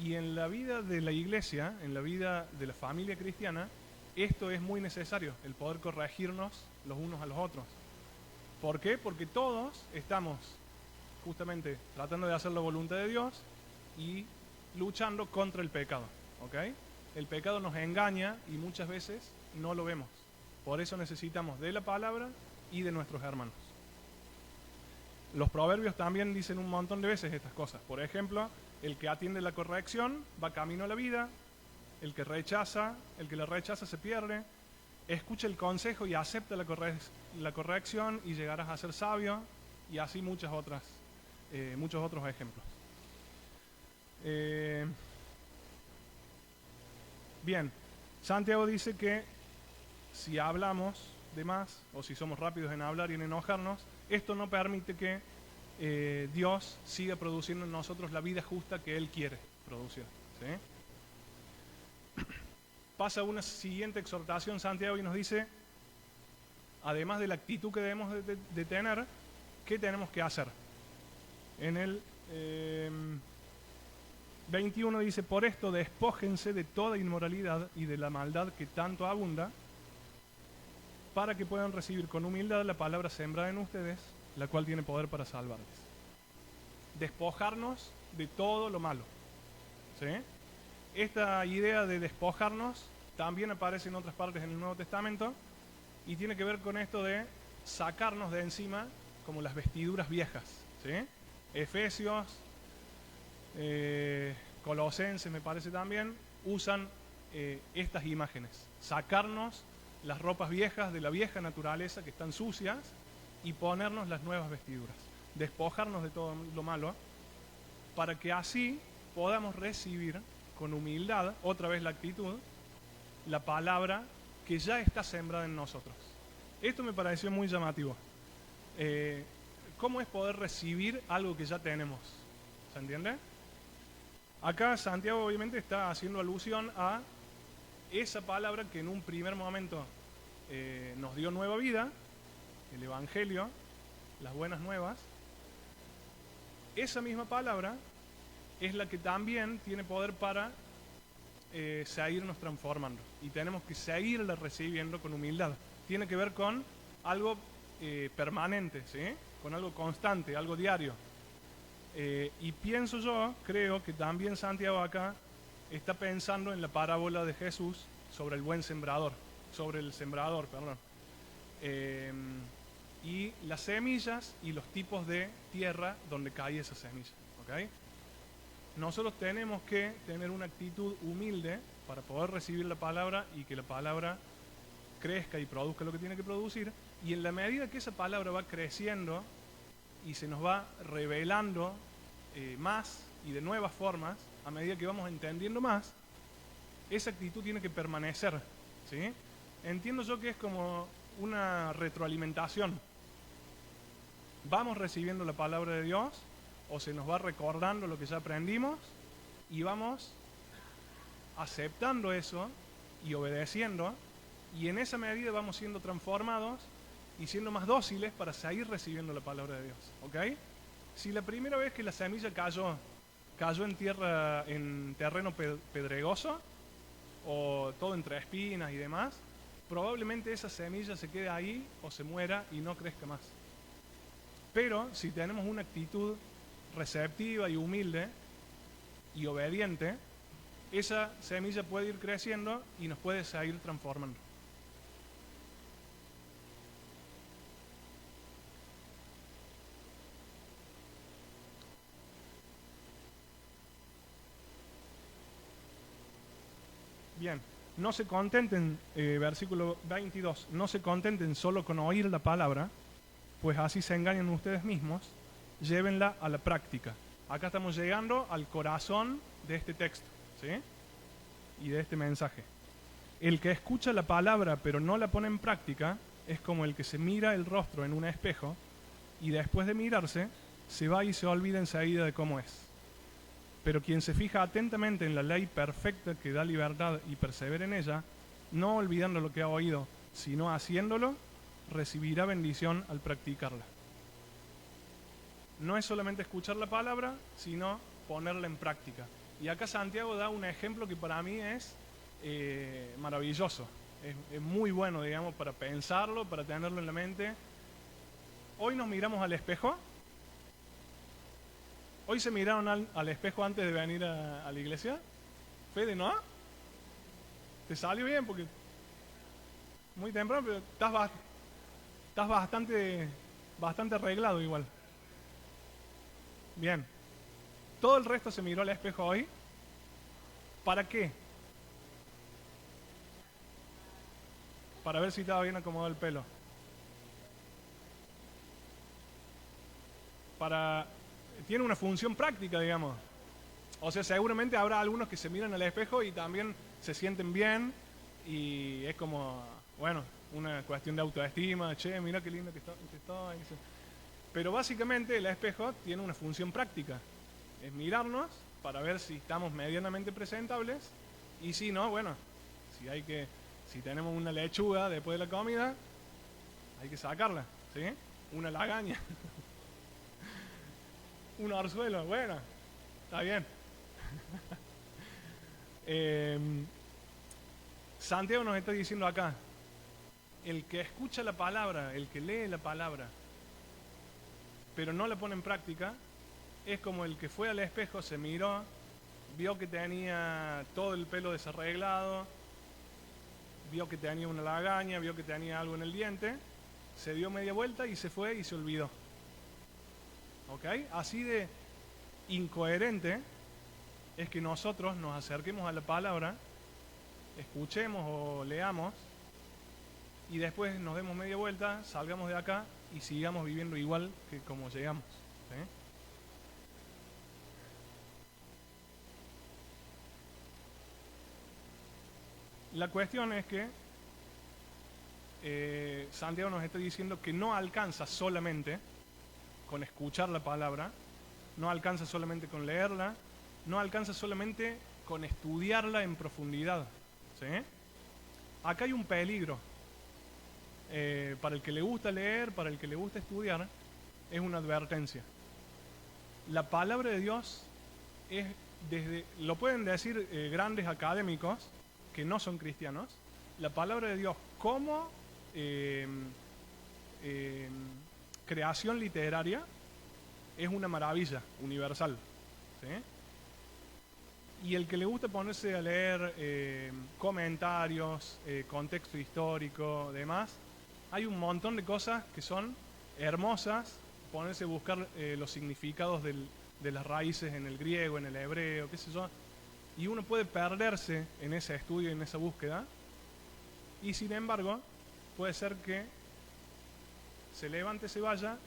Y en la vida de la iglesia, en la vida de la familia cristiana, esto es muy necesario, el poder corregirnos los unos a los otros. ¿Por qué? Porque todos estamos justamente tratando de hacer la voluntad de Dios y luchando contra el pecado. ¿Ok? El pecado nos engaña y muchas veces no lo vemos. Por eso necesitamos de la palabra y de nuestros hermanos. Los proverbios también dicen un montón de veces estas cosas. Por ejemplo, el que atiende la corrección va camino a la vida, el que la rechaza se pierde, escucha el consejo y acepta la corrección y llegarás a ser sabio, y así muchos otros ejemplos. Bien, Santiago dice que si hablamos de más, o si somos rápidos en hablar y en enojarnos, esto no permite que Dios siga produciendo en nosotros la vida justa que Él quiere producir. ¿Sí? Pasa una siguiente exhortación Santiago y nos dice, además de la actitud que debemos de tener, ¿qué tenemos que hacer? En el 21 dice, por esto despójense de toda inmoralidad y de la maldad que tanto abunda, para que puedan recibir con humildad la palabra sembrada en ustedes, la cual tiene poder para salvarles. Despojarnos de todo lo malo. ¿Sí? Esta idea de despojarnos también aparece en otras partes en el Nuevo Testamento y tiene que ver con esto de sacarnos de encima como las vestiduras viejas. ¿Sí? Efesios, Colosenses me parece también, usan estas imágenes. Sacarnos las ropas viejas de la vieja naturaleza que están sucias y ponernos las nuevas vestiduras. Despojarnos de todo lo malo para que así podamos recibir con humildad, otra vez la actitud, la palabra que ya está sembrada en nosotros. Esto me pareció muy llamativo. ¿Cómo es poder recibir algo que ya tenemos? ¿Se entiende? Acá Santiago obviamente está haciendo alusión a esa palabra que en un primer momento nos dio nueva vida, el Evangelio, las buenas nuevas. Esa misma palabra es la que también tiene poder para seguirnos transformando y tenemos que seguirla recibiendo con humildad. Tiene que ver con algo permanente, ¿sí? Con algo constante, algo diario. Y pienso yo, creo que también Santiago acá está pensando en la parábola de Jesús sobre el buen sembrador, sobre el sembrador, perdón. Y las semillas y los tipos de tierra donde cae esa semilla, ¿ok? Nosotros tenemos que tener una actitud humilde para poder recibir la palabra y que la palabra crezca y produzca lo que tiene que producir. Y en la medida que esa palabra va creciendo y se nos va revelando más y de nuevas formas, a medida que vamos entendiendo más, esa actitud tiene que permanecer, ¿sí? Entiendo yo que es como una retroalimentación. Vamos recibiendo la palabra de Dios, o se nos va recordando lo que ya aprendimos, y vamos aceptando eso y obedeciendo, y en esa medida vamos siendo transformados y siendo más dóciles para seguir recibiendo la palabra de Dios, ¿ok? Si la primera vez que la semilla cayó en tierra, en terreno pedregoso, o todo entre espinas y demás, probablemente esa semilla se quede ahí o se muera y no crezca más. Pero si tenemos una actitud receptiva y humilde y obediente, esa semilla puede ir creciendo y nos puede seguir transformando. Bien, no se contenten, versículo 22, no se contenten solo con oír la palabra, pues así se engañan ustedes mismos, llévenla a la práctica. Acá estamos llegando al corazón de este texto, ¿sí? Y de este mensaje. El que escucha la palabra pero no la pone en práctica es como el que se mira el rostro en un espejo y después de mirarse se va y se olvida enseguida de cómo es. Pero quien se fija atentamente en la ley perfecta que da libertad y persevera en ella, no olvidando lo que ha oído, sino haciéndolo, recibirá bendición al practicarla. No es solamente escuchar la palabra, sino ponerla en práctica. Y acá Santiago da un ejemplo que para mí es maravilloso. Es muy bueno, digamos, para pensarlo, para tenerlo en la mente. Hoy nos miramos al espejo. ¿Hoy se miraron al espejo antes de venir a la iglesia? Fede, ¿no? ¿Te salió bien? Porque muy temprano, pero estás bastante arreglado igual. Bien. Todo el resto se miró al espejo hoy. ¿Para qué? Para ver si estaba bien acomodado el pelo. Tiene una función práctica, digamos. O sea, seguramente habrá algunos que se miran al espejo y también se sienten bien y es como, bueno, una cuestión de autoestima. Che, mira qué lindo que estoy. Pero básicamente el espejo tiene una función práctica. Es mirarnos para ver si estamos medianamente presentables y si no, bueno, si tenemos una lechuga después de la comida, hay que sacarla, ¿sí? Una lagaña. Un orzuelo, bueno, está bien. Santiago nos está diciendo acá, el que escucha la palabra, el que lee la palabra, pero no la pone en práctica, es como el que fue al espejo, se miró, vio que tenía todo el pelo desarreglado, vio que tenía una lagaña, vio que tenía algo en el diente, se dio media vuelta y se fue y se olvidó. ¿Ok? Así de incoherente es que nosotros nos acerquemos a la palabra, escuchemos o leamos y después nos demos media vuelta, salgamos de acá y sigamos viviendo igual que como llegamos. ¿Sí? La cuestión es que Santiago nos está diciendo que no alcanza solamente con escuchar la palabra, no alcanza solamente con leerla, no alcanza solamente con estudiarla en profundidad. ¿Sí? Acá hay un peligro. Para el que le gusta leer, para el que le gusta estudiar, es una advertencia. La palabra de Dios es lo pueden decir grandes académicos que no son cristianos, la palabra de Dios como creación literaria es una maravilla universal, ¿sí? Y el que le gusta ponerse a leer comentarios, contexto histórico, demás, hay un montón de cosas que son hermosas, ponerse a buscar los significados de las raíces en el griego, en el hebreo, qué sé yo, y uno puede perderse en ese estudio y en esa búsqueda, y sin embargo, puede ser que se levante, se vaya,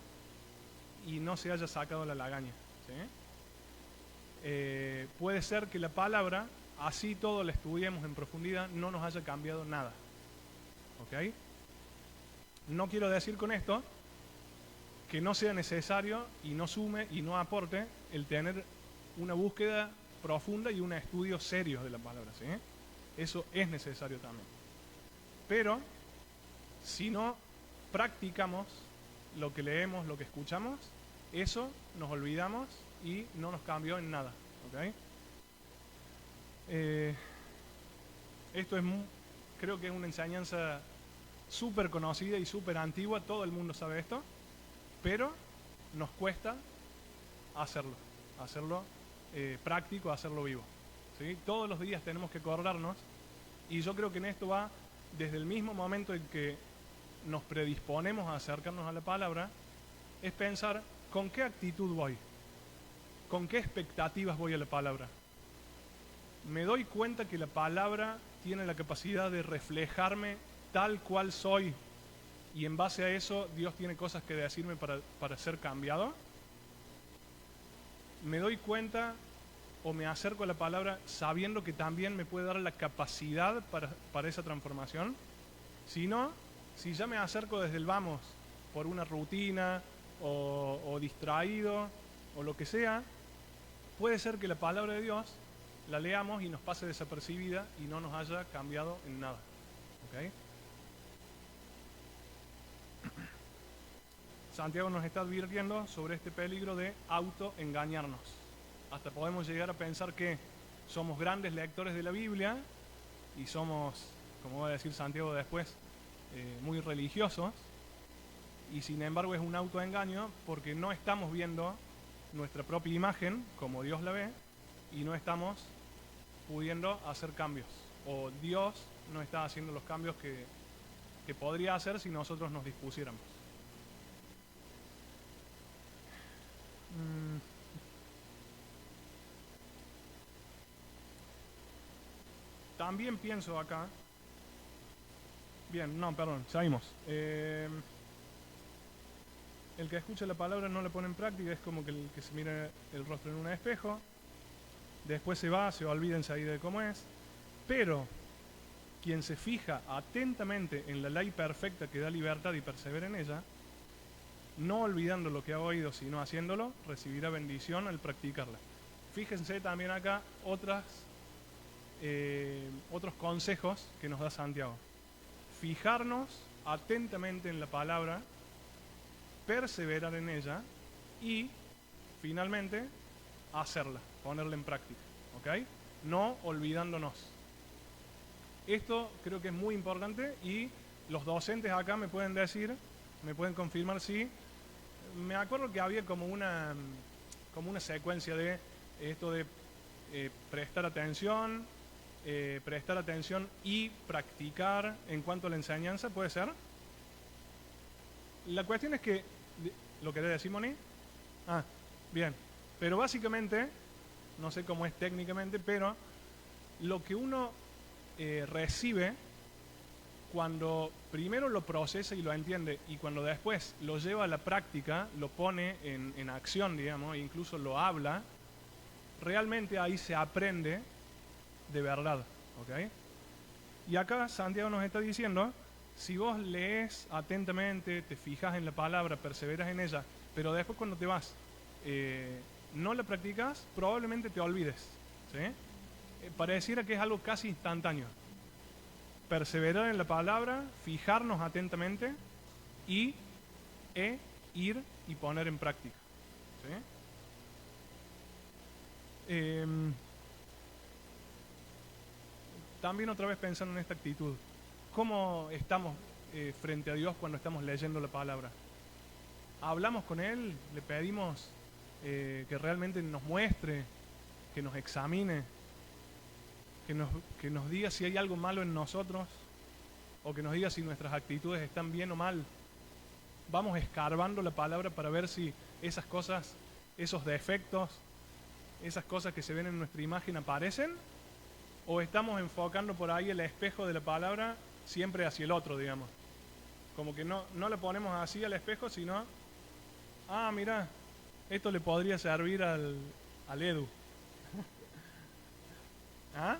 y no se haya sacado la lagaña, ¿sí? Puede ser que la palabra, así todo la estudiemos en profundidad, no nos haya cambiado nada. ¿Ok? No quiero decir con esto que no sea necesario y no sume y no aporte el tener una búsqueda profunda y un estudio serio de la palabra, ¿sí? Eso es necesario también. Pero si no practicamos lo que leemos, lo que escuchamos, eso nos olvidamos y no nos cambió en nada, ¿ok? Esto es, creo que es una enseñanza súper conocida y súper antigua, todo el mundo sabe esto, pero nos cuesta hacerlo práctico, hacerlo vivo, ¿sí? Todos los días tenemos que acordarnos, y yo creo que en esto va desde el mismo momento en que nos predisponemos a acercarnos a la palabra, es pensar con qué actitud voy. ¿Con qué expectativas voy a la palabra? Me doy cuenta que la palabra tiene la capacidad de reflejarme tal cual soy, y en base a eso Dios tiene cosas que decirme para ser cambiado. Me doy cuenta o me acerco a la palabra sabiendo que también me puede dar la capacidad para esa transformación. Si no, si ya me acerco desde el vamos por una rutina o distraído o lo que sea, puede ser que la palabra de Dios la leamos y nos pase desapercibida y no nos haya cambiado en nada. ¿Ok? Santiago nos está advirtiendo sobre este peligro de autoengañarnos. Hasta podemos llegar a pensar que somos grandes lectores de la Biblia y somos, como va a decir Santiago después, muy religiosos, y sin embargo es un autoengaño porque no estamos viendo nuestra propia imagen como Dios la ve y no estamos pudiendo hacer cambios, o Dios no está haciendo los cambios que podría hacer si nosotros nos dispusiéramos. También pienso acá, seguimos. El que escucha la palabra no la pone en práctica, es como que el que se mira el rostro en un espejo, después se va, se olvida enseguida de cómo es, pero quien se fija atentamente en la ley perfecta que da libertad y persevera en ella, no olvidando lo que ha oído, sino haciéndolo, recibirá bendición al practicarla. Fíjense también acá otros consejos que nos da Santiago. Fijarnos atentamente en la palabra, perseverar en ella y, finalmente, hacerla, ponerla en práctica. ¿Ok? No olvidándonos. Esto creo que es muy importante y los docentes acá me pueden decir, me pueden confirmar si... Me acuerdo que había como una secuencia de esto de prestar atención y practicar en cuanto a la enseñanza, ¿puede ser? La cuestión es que... ¿Lo querés decir, Moni? Ah, bien. Pero básicamente, no sé cómo es técnicamente, pero lo que uno recibe cuando primero lo procesa y lo entiende y cuando después lo lleva a la práctica, lo pone en acción, digamos, e incluso lo habla, realmente ahí se aprende de verdad, ¿ok? Y acá Santiago nos está diciendo, si vos lees atentamente, te fijas en la palabra, perseveras en ella, pero después cuando te vas, no la practicas, probablemente te olvides, ¿sí? Pareciera que es algo casi instantáneo. Perseverar en la palabra, fijarnos atentamente y ir y poner en práctica, ¿sí? También otra vez pensando en esta actitud. ¿Cómo estamos frente a Dios cuando estamos leyendo la palabra? ¿Hablamos con Él? ¿Le pedimos que realmente nos muestre, que nos examine, que nos diga si hay algo malo en nosotros? O que nos diga si nuestras actitudes están bien o mal. Vamos escarbando la palabra para ver si esas cosas, esos defectos, esas cosas que se ven en nuestra imagen aparecen, o estamos enfocando por ahí el espejo de la palabra siempre hacia el otro, digamos. Como que no le ponemos así al espejo, sino, mira, esto le podría servir al Edu. ¿Ah?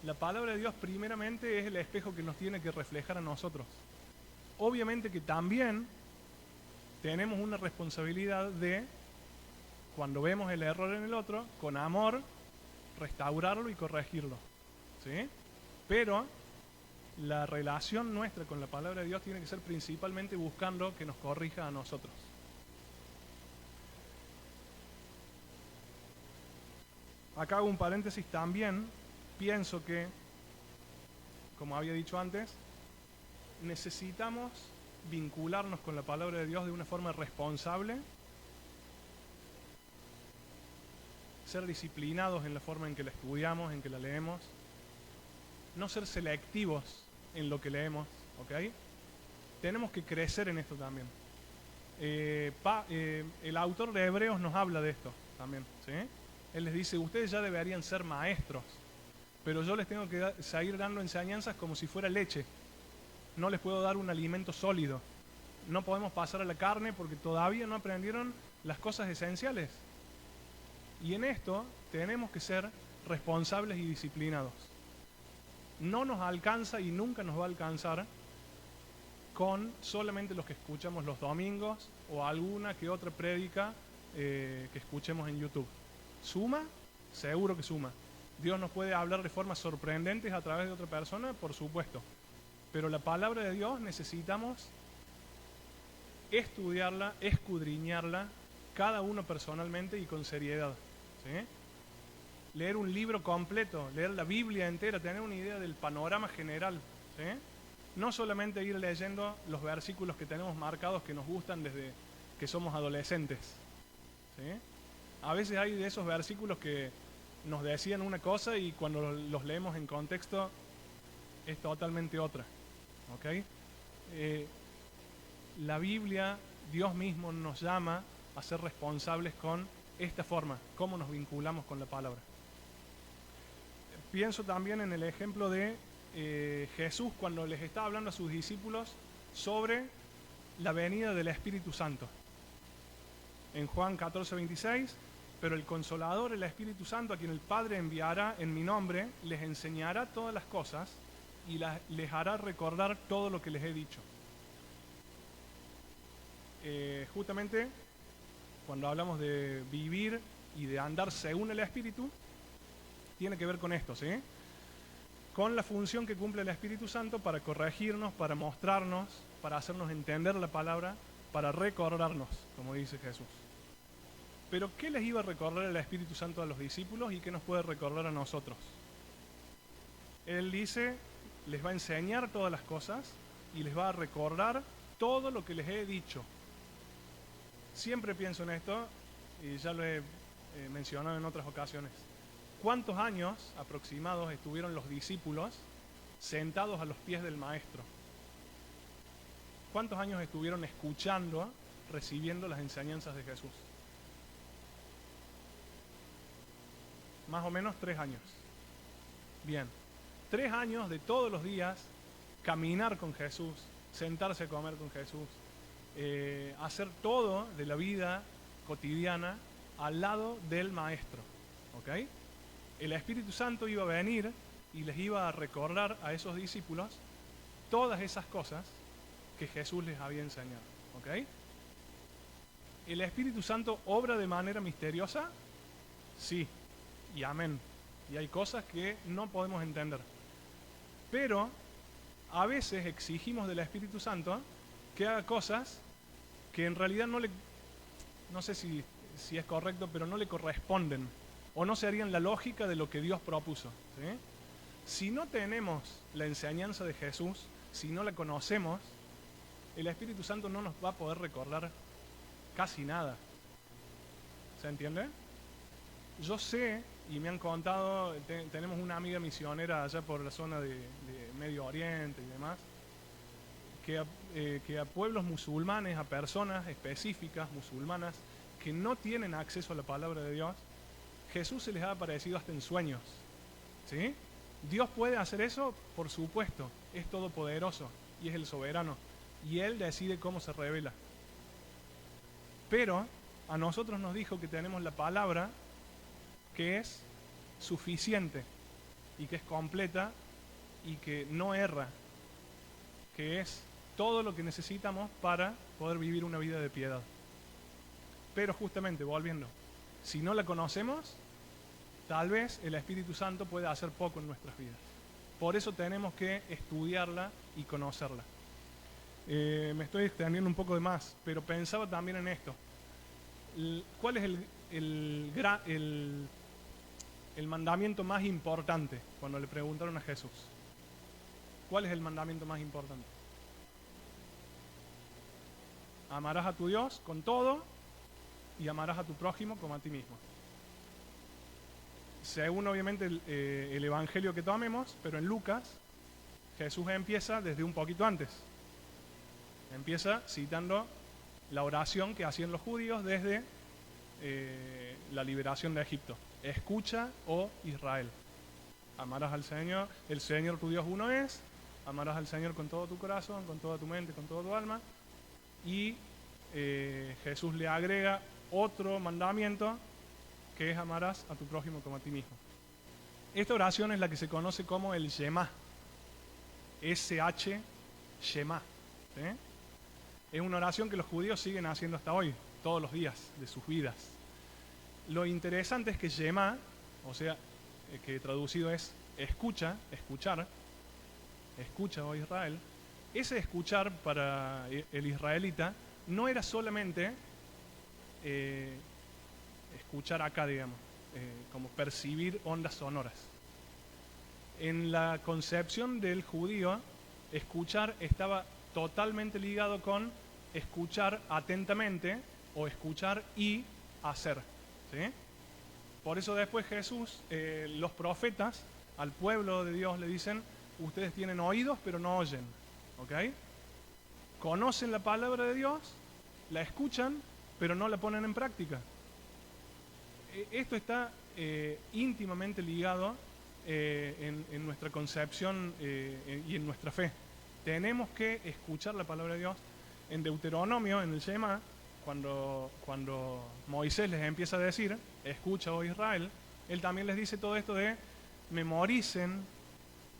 La palabra de Dios primeramente es el espejo que nos tiene que reflejar a nosotros. Obviamente que también tenemos una responsabilidad de, cuando vemos el error en el otro, con amor, restaurarlo y corregirlo. ¿Sí? Pero la relación nuestra con la palabra de Dios tiene que ser principalmente buscando que nos corrija a nosotros. Acá hago un paréntesis también. Pienso que, como había dicho antes, necesitamos vincularnos con la palabra de Dios de una forma responsable, ser disciplinados en la forma en que la estudiamos, en que la leemos, no ser selectivos en lo que leemos, ¿ok? Tenemos que crecer en esto también. El autor de Hebreos nos habla de esto también, ¿sí? Él les dice, ustedes ya deberían ser maestros, pero yo les tengo que seguir dando enseñanzas como si fuera leche. No les puedo dar un alimento sólido. No podemos pasar a la carne porque todavía no aprendieron las cosas esenciales. Y en esto tenemos que ser responsables y disciplinados. No nos alcanza y nunca nos va a alcanzar con solamente los que escuchamos los domingos o alguna que otra prédica que escuchemos en YouTube. ¿Suma? Seguro que suma. Dios nos puede hablar de formas sorprendentes a través de otra persona, por supuesto. Pero la palabra de Dios necesitamos estudiarla, escudriñarla, cada uno personalmente y con seriedad. ¿Sí? Leer un libro completo, leer la Biblia entera, tener una idea del panorama general. ¿Sí? No solamente ir leyendo los versículos que tenemos marcados que nos gustan desde que somos adolescentes. ¿Sí? A veces hay de esos versículos que nos decían una cosa y cuando los leemos en contexto es totalmente otra. ¿Okay? La Biblia, Dios mismo nos llama a ser responsables con esta forma, cómo nos vinculamos con la palabra. Pienso también en el ejemplo de Jesús cuando les estaba hablando a sus discípulos sobre la venida del Espíritu Santo. En Juan 14:26, pero el Consolador, el Espíritu Santo, a quien el Padre enviará en mi nombre, les enseñará todas las cosas y les hará recordar todo lo que les he dicho. Justamente cuando hablamos de vivir y de andar según el Espíritu, tiene que ver con esto, ¿sí? Con la función que cumple el Espíritu Santo para corregirnos, para mostrarnos, para hacernos entender la palabra, para recordarnos, como dice Jesús. Pero ¿qué les iba a recordar el Espíritu Santo a los discípulos y qué nos puede recordar a nosotros? Él dice, les va a enseñar todas las cosas y les va a recordar todo lo que les he dicho. Siempre pienso en esto, y ya lo he mencionado en otras ocasiones. ¿Cuántos años aproximados estuvieron los discípulos sentados a los pies del Maestro? ¿Cuántos años estuvieron escuchando, recibiendo las enseñanzas de Jesús? Más o menos 3 años. Bien, 3 años de todos los días caminar con Jesús, sentarse a comer con Jesús, hacer todo de la vida cotidiana al lado del Maestro. ¿Ok? El Espíritu Santo iba a venir y les iba a recordar a esos discípulos todas esas cosas que Jesús les había enseñado. ¿Ok? ¿El Espíritu Santo obra de manera misteriosa? Sí. Y amén. Y hay cosas que no podemos entender. Pero a veces exigimos del Espíritu Santo que haga cosas que en realidad no sé si es correcto, pero no le corresponden o no seguirían la lógica de lo que Dios propuso. ¿Sí? Si no tenemos la enseñanza de Jesús, si no la conocemos, el Espíritu Santo no nos va a poder recordar casi nada. ¿Se entiende? Yo sé, y me han contado, tenemos una amiga misionera allá por la zona de Medio Oriente y demás, que a pueblos musulmanes, a personas específicas musulmanas que no tienen acceso a la palabra de Dios, Jesús se les ha aparecido hasta en sueños. ¿Sí? ¿Dios puede hacer eso? Por supuesto, es todopoderoso y es el soberano, y Él decide cómo se revela. Pero a nosotros nos dijo que tenemos la palabra que es suficiente y que es completa y que no erra, que es todo lo que necesitamos para poder vivir una vida de piedad. Pero justamente, volviendo, si no la conocemos, tal vez el Espíritu Santo pueda hacer poco en nuestras vidas. Por eso tenemos que estudiarla y conocerla. Me estoy extendiendo un poco de más, pero pensaba también en esto. ¿Cuál es el mandamiento más importante cuando le preguntaron a Jesús? ¿Cuál es el mandamiento más importante? Amarás a tu Dios con todo y amarás a tu prójimo como a ti mismo. Según obviamente el evangelio que tomemos, pero en Lucas, Jesús empieza desde un poquito antes. Empieza citando la oración que hacían los judíos desde la liberación de Egipto. Escucha, oh Israel. Amarás al Señor, el Señor tu Dios uno es, amarás al Señor con todo tu corazón, con toda tu mente, con toda tu alma. Y Jesús le agrega otro mandamiento, que es amarás a tu prójimo como a ti mismo. Esta oración es la que se conoce como el Shema. SH Shema. ¿Sí? Es una oración que los judíos siguen haciendo hasta hoy, todos los días de sus vidas. Lo interesante es que Shema, o sea, que traducido es escucha, escuchar, escucha, oh Israel. Ese escuchar para el israelita no era solamente escuchar acá, digamos, como percibir ondas sonoras. En la concepción del judío, escuchar estaba totalmente ligado con escuchar atentamente o escuchar y hacer. ¿Sí? Por eso después Jesús, los profetas, al pueblo de Dios le dicen, ustedes tienen oídos pero no oyen. ¿Ok? Conocen la palabra de Dios, la escuchan, pero no la ponen en práctica. Esto está íntimamente ligado en nuestra concepción y en nuestra fe. Tenemos que escuchar la palabra de Dios. En Deuteronomio, en el Shema, cuando Moisés les empieza a decir, escucha, oh Israel, él también les dice todo esto de memoricen,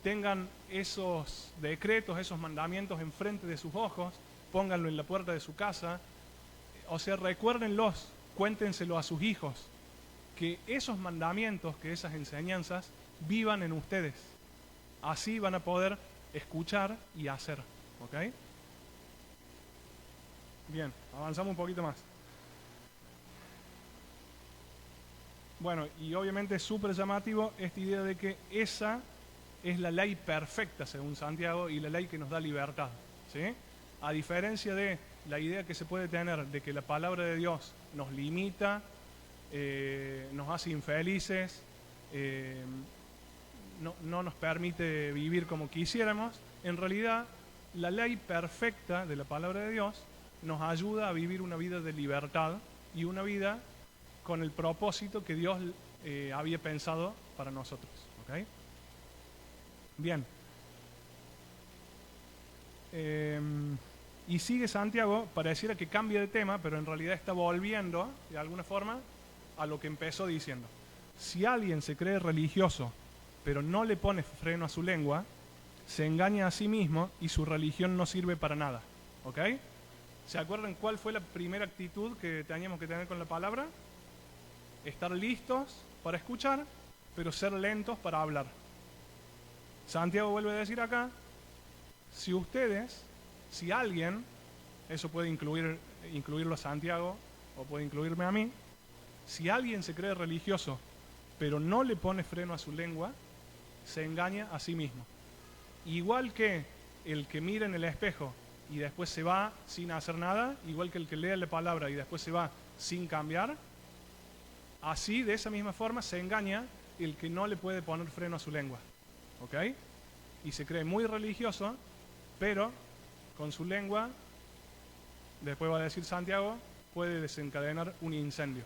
tengan esos decretos, esos mandamientos enfrente de sus ojos, pónganlo en la puerta de su casa, o sea, recuérdenlos, cuéntenselo a sus hijos, que esos mandamientos, que esas enseñanzas vivan en ustedes. Así van a poder escuchar y hacer. ¿Ok? Bien, avanzamos un poquito más. Bueno, y obviamente es súper llamativo esta idea de que esa es la ley perfecta según Santiago y la ley que nos da libertad. ¿Sí? A diferencia de la idea que se puede tener de que la palabra de Dios nos limita, nos hace infelices, no nos permite vivir como quisiéramos, en realidad la ley perfecta de la palabra de Dios nos ayuda a vivir una vida de libertad y una vida con el propósito que Dios había pensado para nosotros. ¿Okay? Bien. Y sigue Santiago, pareciera que cambia de tema, pero en realidad está volviendo, de alguna forma, a lo que empezó diciendo. Si alguien se cree religioso, pero no le pone freno a su lengua, se engaña a sí mismo y su religión no sirve para nada. ¿Ok? ¿Se acuerdan cuál fue la primera actitud que teníamos que tener con la palabra? Estar listos para escuchar, pero ser lentos para hablar. Santiago vuelve a decir acá, si alguien, eso puede incluirlo a Santiago o puede incluirme a mí, si alguien se cree religioso, pero no le pone freno a su lengua, se engaña a sí mismo. Igual que el que mira en el espejo y después se va sin hacer nada, igual que el que lee la palabra y después se va sin cambiar, así, de esa misma forma, se engaña el que no le puede poner freno a su lengua. ¿Ok? Y se cree muy religioso, pero con su lengua, después va a decir Santiago, puede desencadenar un incendio.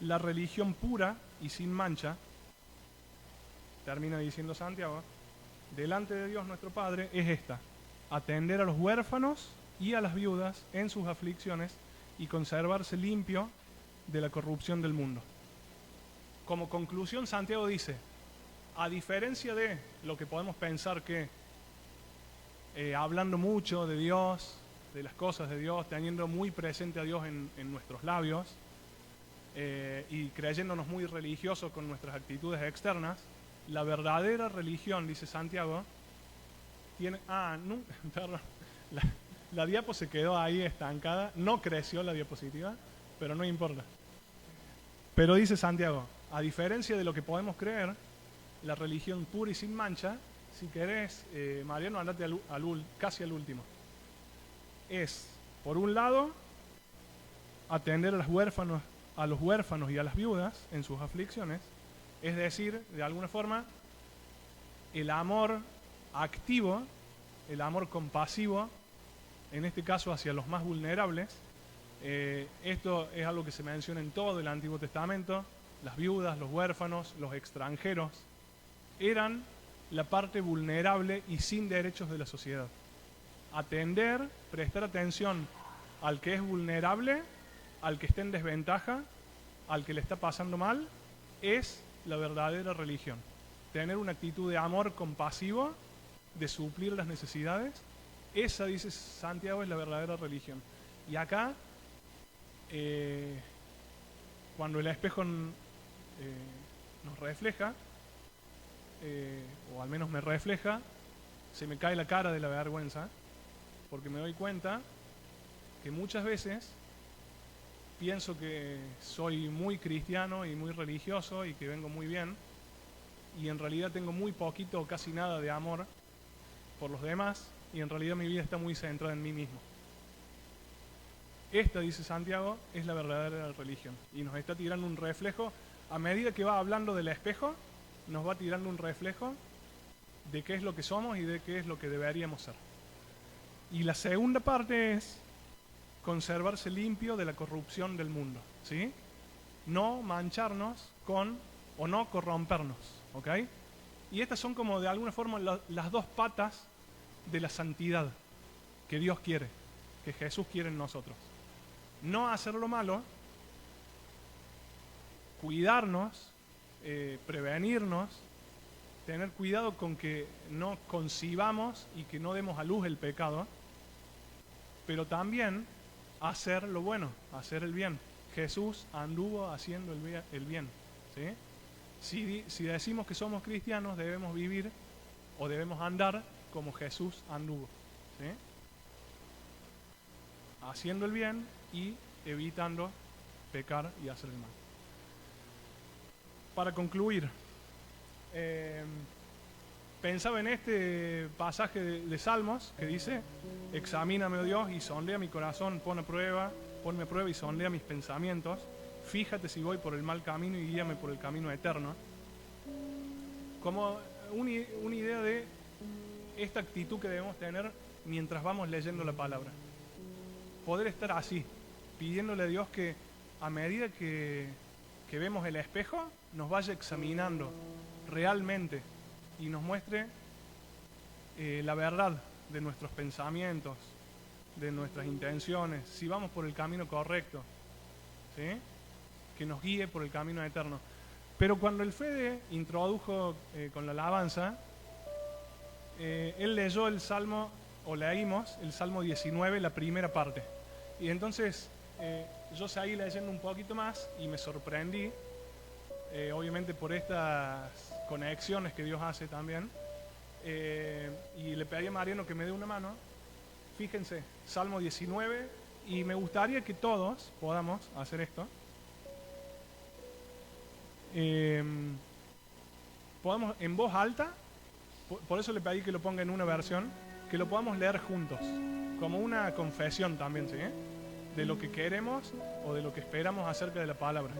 La religión pura y sin mancha, termina diciendo Santiago, delante de Dios nuestro Padre, es esta: atender a los huérfanos y a las viudas en sus aflicciones y conservarse limpio de la corrupción del mundo. Como conclusión, Santiago dice, a diferencia de lo que podemos pensar que hablando mucho de Dios, de las cosas de Dios, teniendo muy presente a Dios en nuestros labios, y creyéndonos muy religiosos con nuestras actitudes externas, la verdadera religión, dice Santiago, tiene... perdón, la diapo se quedó ahí estancada, no creció la diapositiva, pero no importa. Pero dice Santiago, a diferencia de lo que podemos creer, la religión pura y sin mancha, si querés, Mariano, andate casi al último, es, por un lado, atender a los huérfanos y a las viudas en sus aflicciones, es decir, de alguna forma, el amor activo, el amor compasivo, en este caso hacia los más vulnerables. Esto es algo que se menciona en todo el Antiguo Testamento. Las viudas, los huérfanos, los extranjeros, eran la parte vulnerable y sin derechos de la sociedad. Atender, prestar atención al que es vulnerable, al que está en desventaja, al que le está pasando mal, es la verdadera religión. Tener una actitud de amor compasivo, de suplir las necesidades, esa, dice Santiago, es la verdadera religión. Y acá, cuando el espejo nos refleja, o al menos me refleja, se me cae la cara de la vergüenza, porque me doy cuenta que muchas veces pienso que soy muy cristiano y muy religioso y que vengo muy bien, y en realidad tengo muy poquito o casi nada de amor por los demás, y en realidad mi vida está muy centrada en mí mismo. Esta, dice Santiago, es la verdadera religión, y nos está tirando un reflejo. A medida que va hablando del espejo, nos va tirando un reflejo de qué es lo que somos y de qué es lo que deberíamos ser. Y la segunda parte es conservarse limpio de la corrupción del mundo, ¿sí? No mancharnos con, o no corrompernos, ¿ok? Y estas son como de alguna forma las dos patas de la santidad que Dios quiere, que Jesús quiere en nosotros. No hacer lo malo, cuidarnos, prevenirnos, tener cuidado con que no concibamos y que no demos a luz el pecado, pero también hacer lo bueno, hacer el bien. Jesús anduvo haciendo el bien, ¿sí? Si decimos que somos cristianos, debemos vivir o debemos andar como Jesús anduvo, ¿sí? Haciendo el bien y evitando pecar y hacer el mal. Para concluir, pensaba en este pasaje de Salmos que dice: examíname, oh Dios, y sondea mi corazón, ponme a prueba y sondea mis pensamientos, fíjate si voy por el mal camino y guíame por el camino eterno. Como una idea de esta actitud que debemos tener mientras vamos leyendo la palabra. Poder estar así, pidiéndole a Dios que a medida que vemos el espejo, nos vaya examinando realmente y nos muestre la verdad de nuestros pensamientos, de nuestras intenciones, si vamos por el camino correcto, ¿sí? Que nos guíe por el camino eterno. Pero cuando el Fede introdujo con la alabanza, él leyó el Salmo, o leímos el Salmo 19, la primera parte. Y entonces yo seguí leyendo un poquito más y me sorprendí, obviamente por estas conexiones que Dios hace también, y le pedí a Mariano que me dé una mano. fíjense, Salmo 19, y me gustaría que todos podamos hacer esto. Podamos en voz alta, por eso le pedí que lo ponga en una versión, que lo podamos leer juntos, como una confesión también, ¿sí? De lo que queremos o de lo que esperamos acerca de la palabra.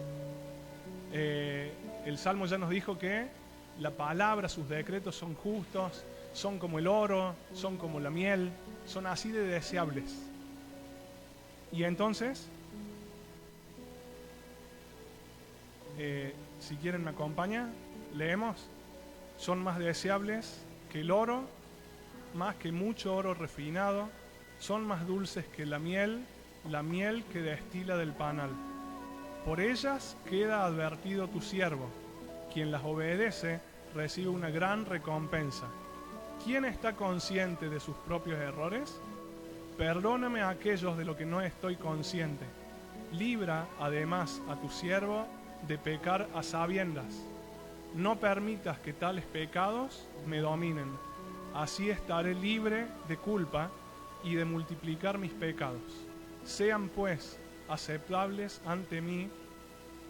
El Salmo ya nos dijo que la palabra, sus decretos son justos, son como el oro, son como la miel, son así de deseables. Y entonces, si quieren me acompaña, leemos. Son más deseables que el oro, más que mucho oro refinado, son más dulces que la miel que destila del panal. Por ellas queda advertido tu siervo, quien las obedece recibe una gran recompensa. ¿Quién está consciente de sus propios errores? Perdóname a aquellos de lo que no estoy consciente. Libra además a tu siervo de pecar a sabiendas. No permitas que tales pecados me dominen. Así estaré libre de culpa y de multiplicar mis pecados. Sean pues aceptables ante mí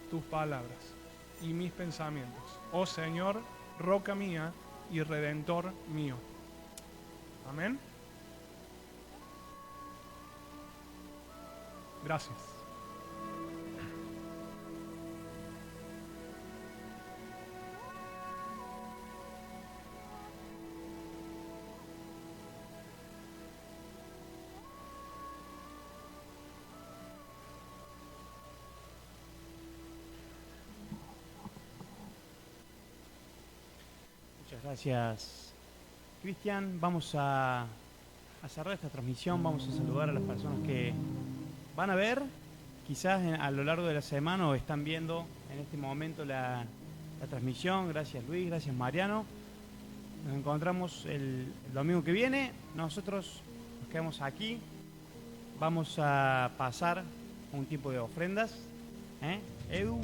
tus palabras y mis pensamientos. Oh Señor, roca mía y redentor mío. Amén. Gracias. Muchas gracias, Cristian. Vamos a cerrar esta transmisión. Vamos a saludar a las personas que van a ver, quizás a lo largo de la semana, o están viendo en este momento la transmisión. Gracias, Luis. Gracias, Mariano. Nos encontramos el domingo que viene. Nosotros nos quedamos aquí. Vamos a pasar un tiempo de ofrendas. Edu.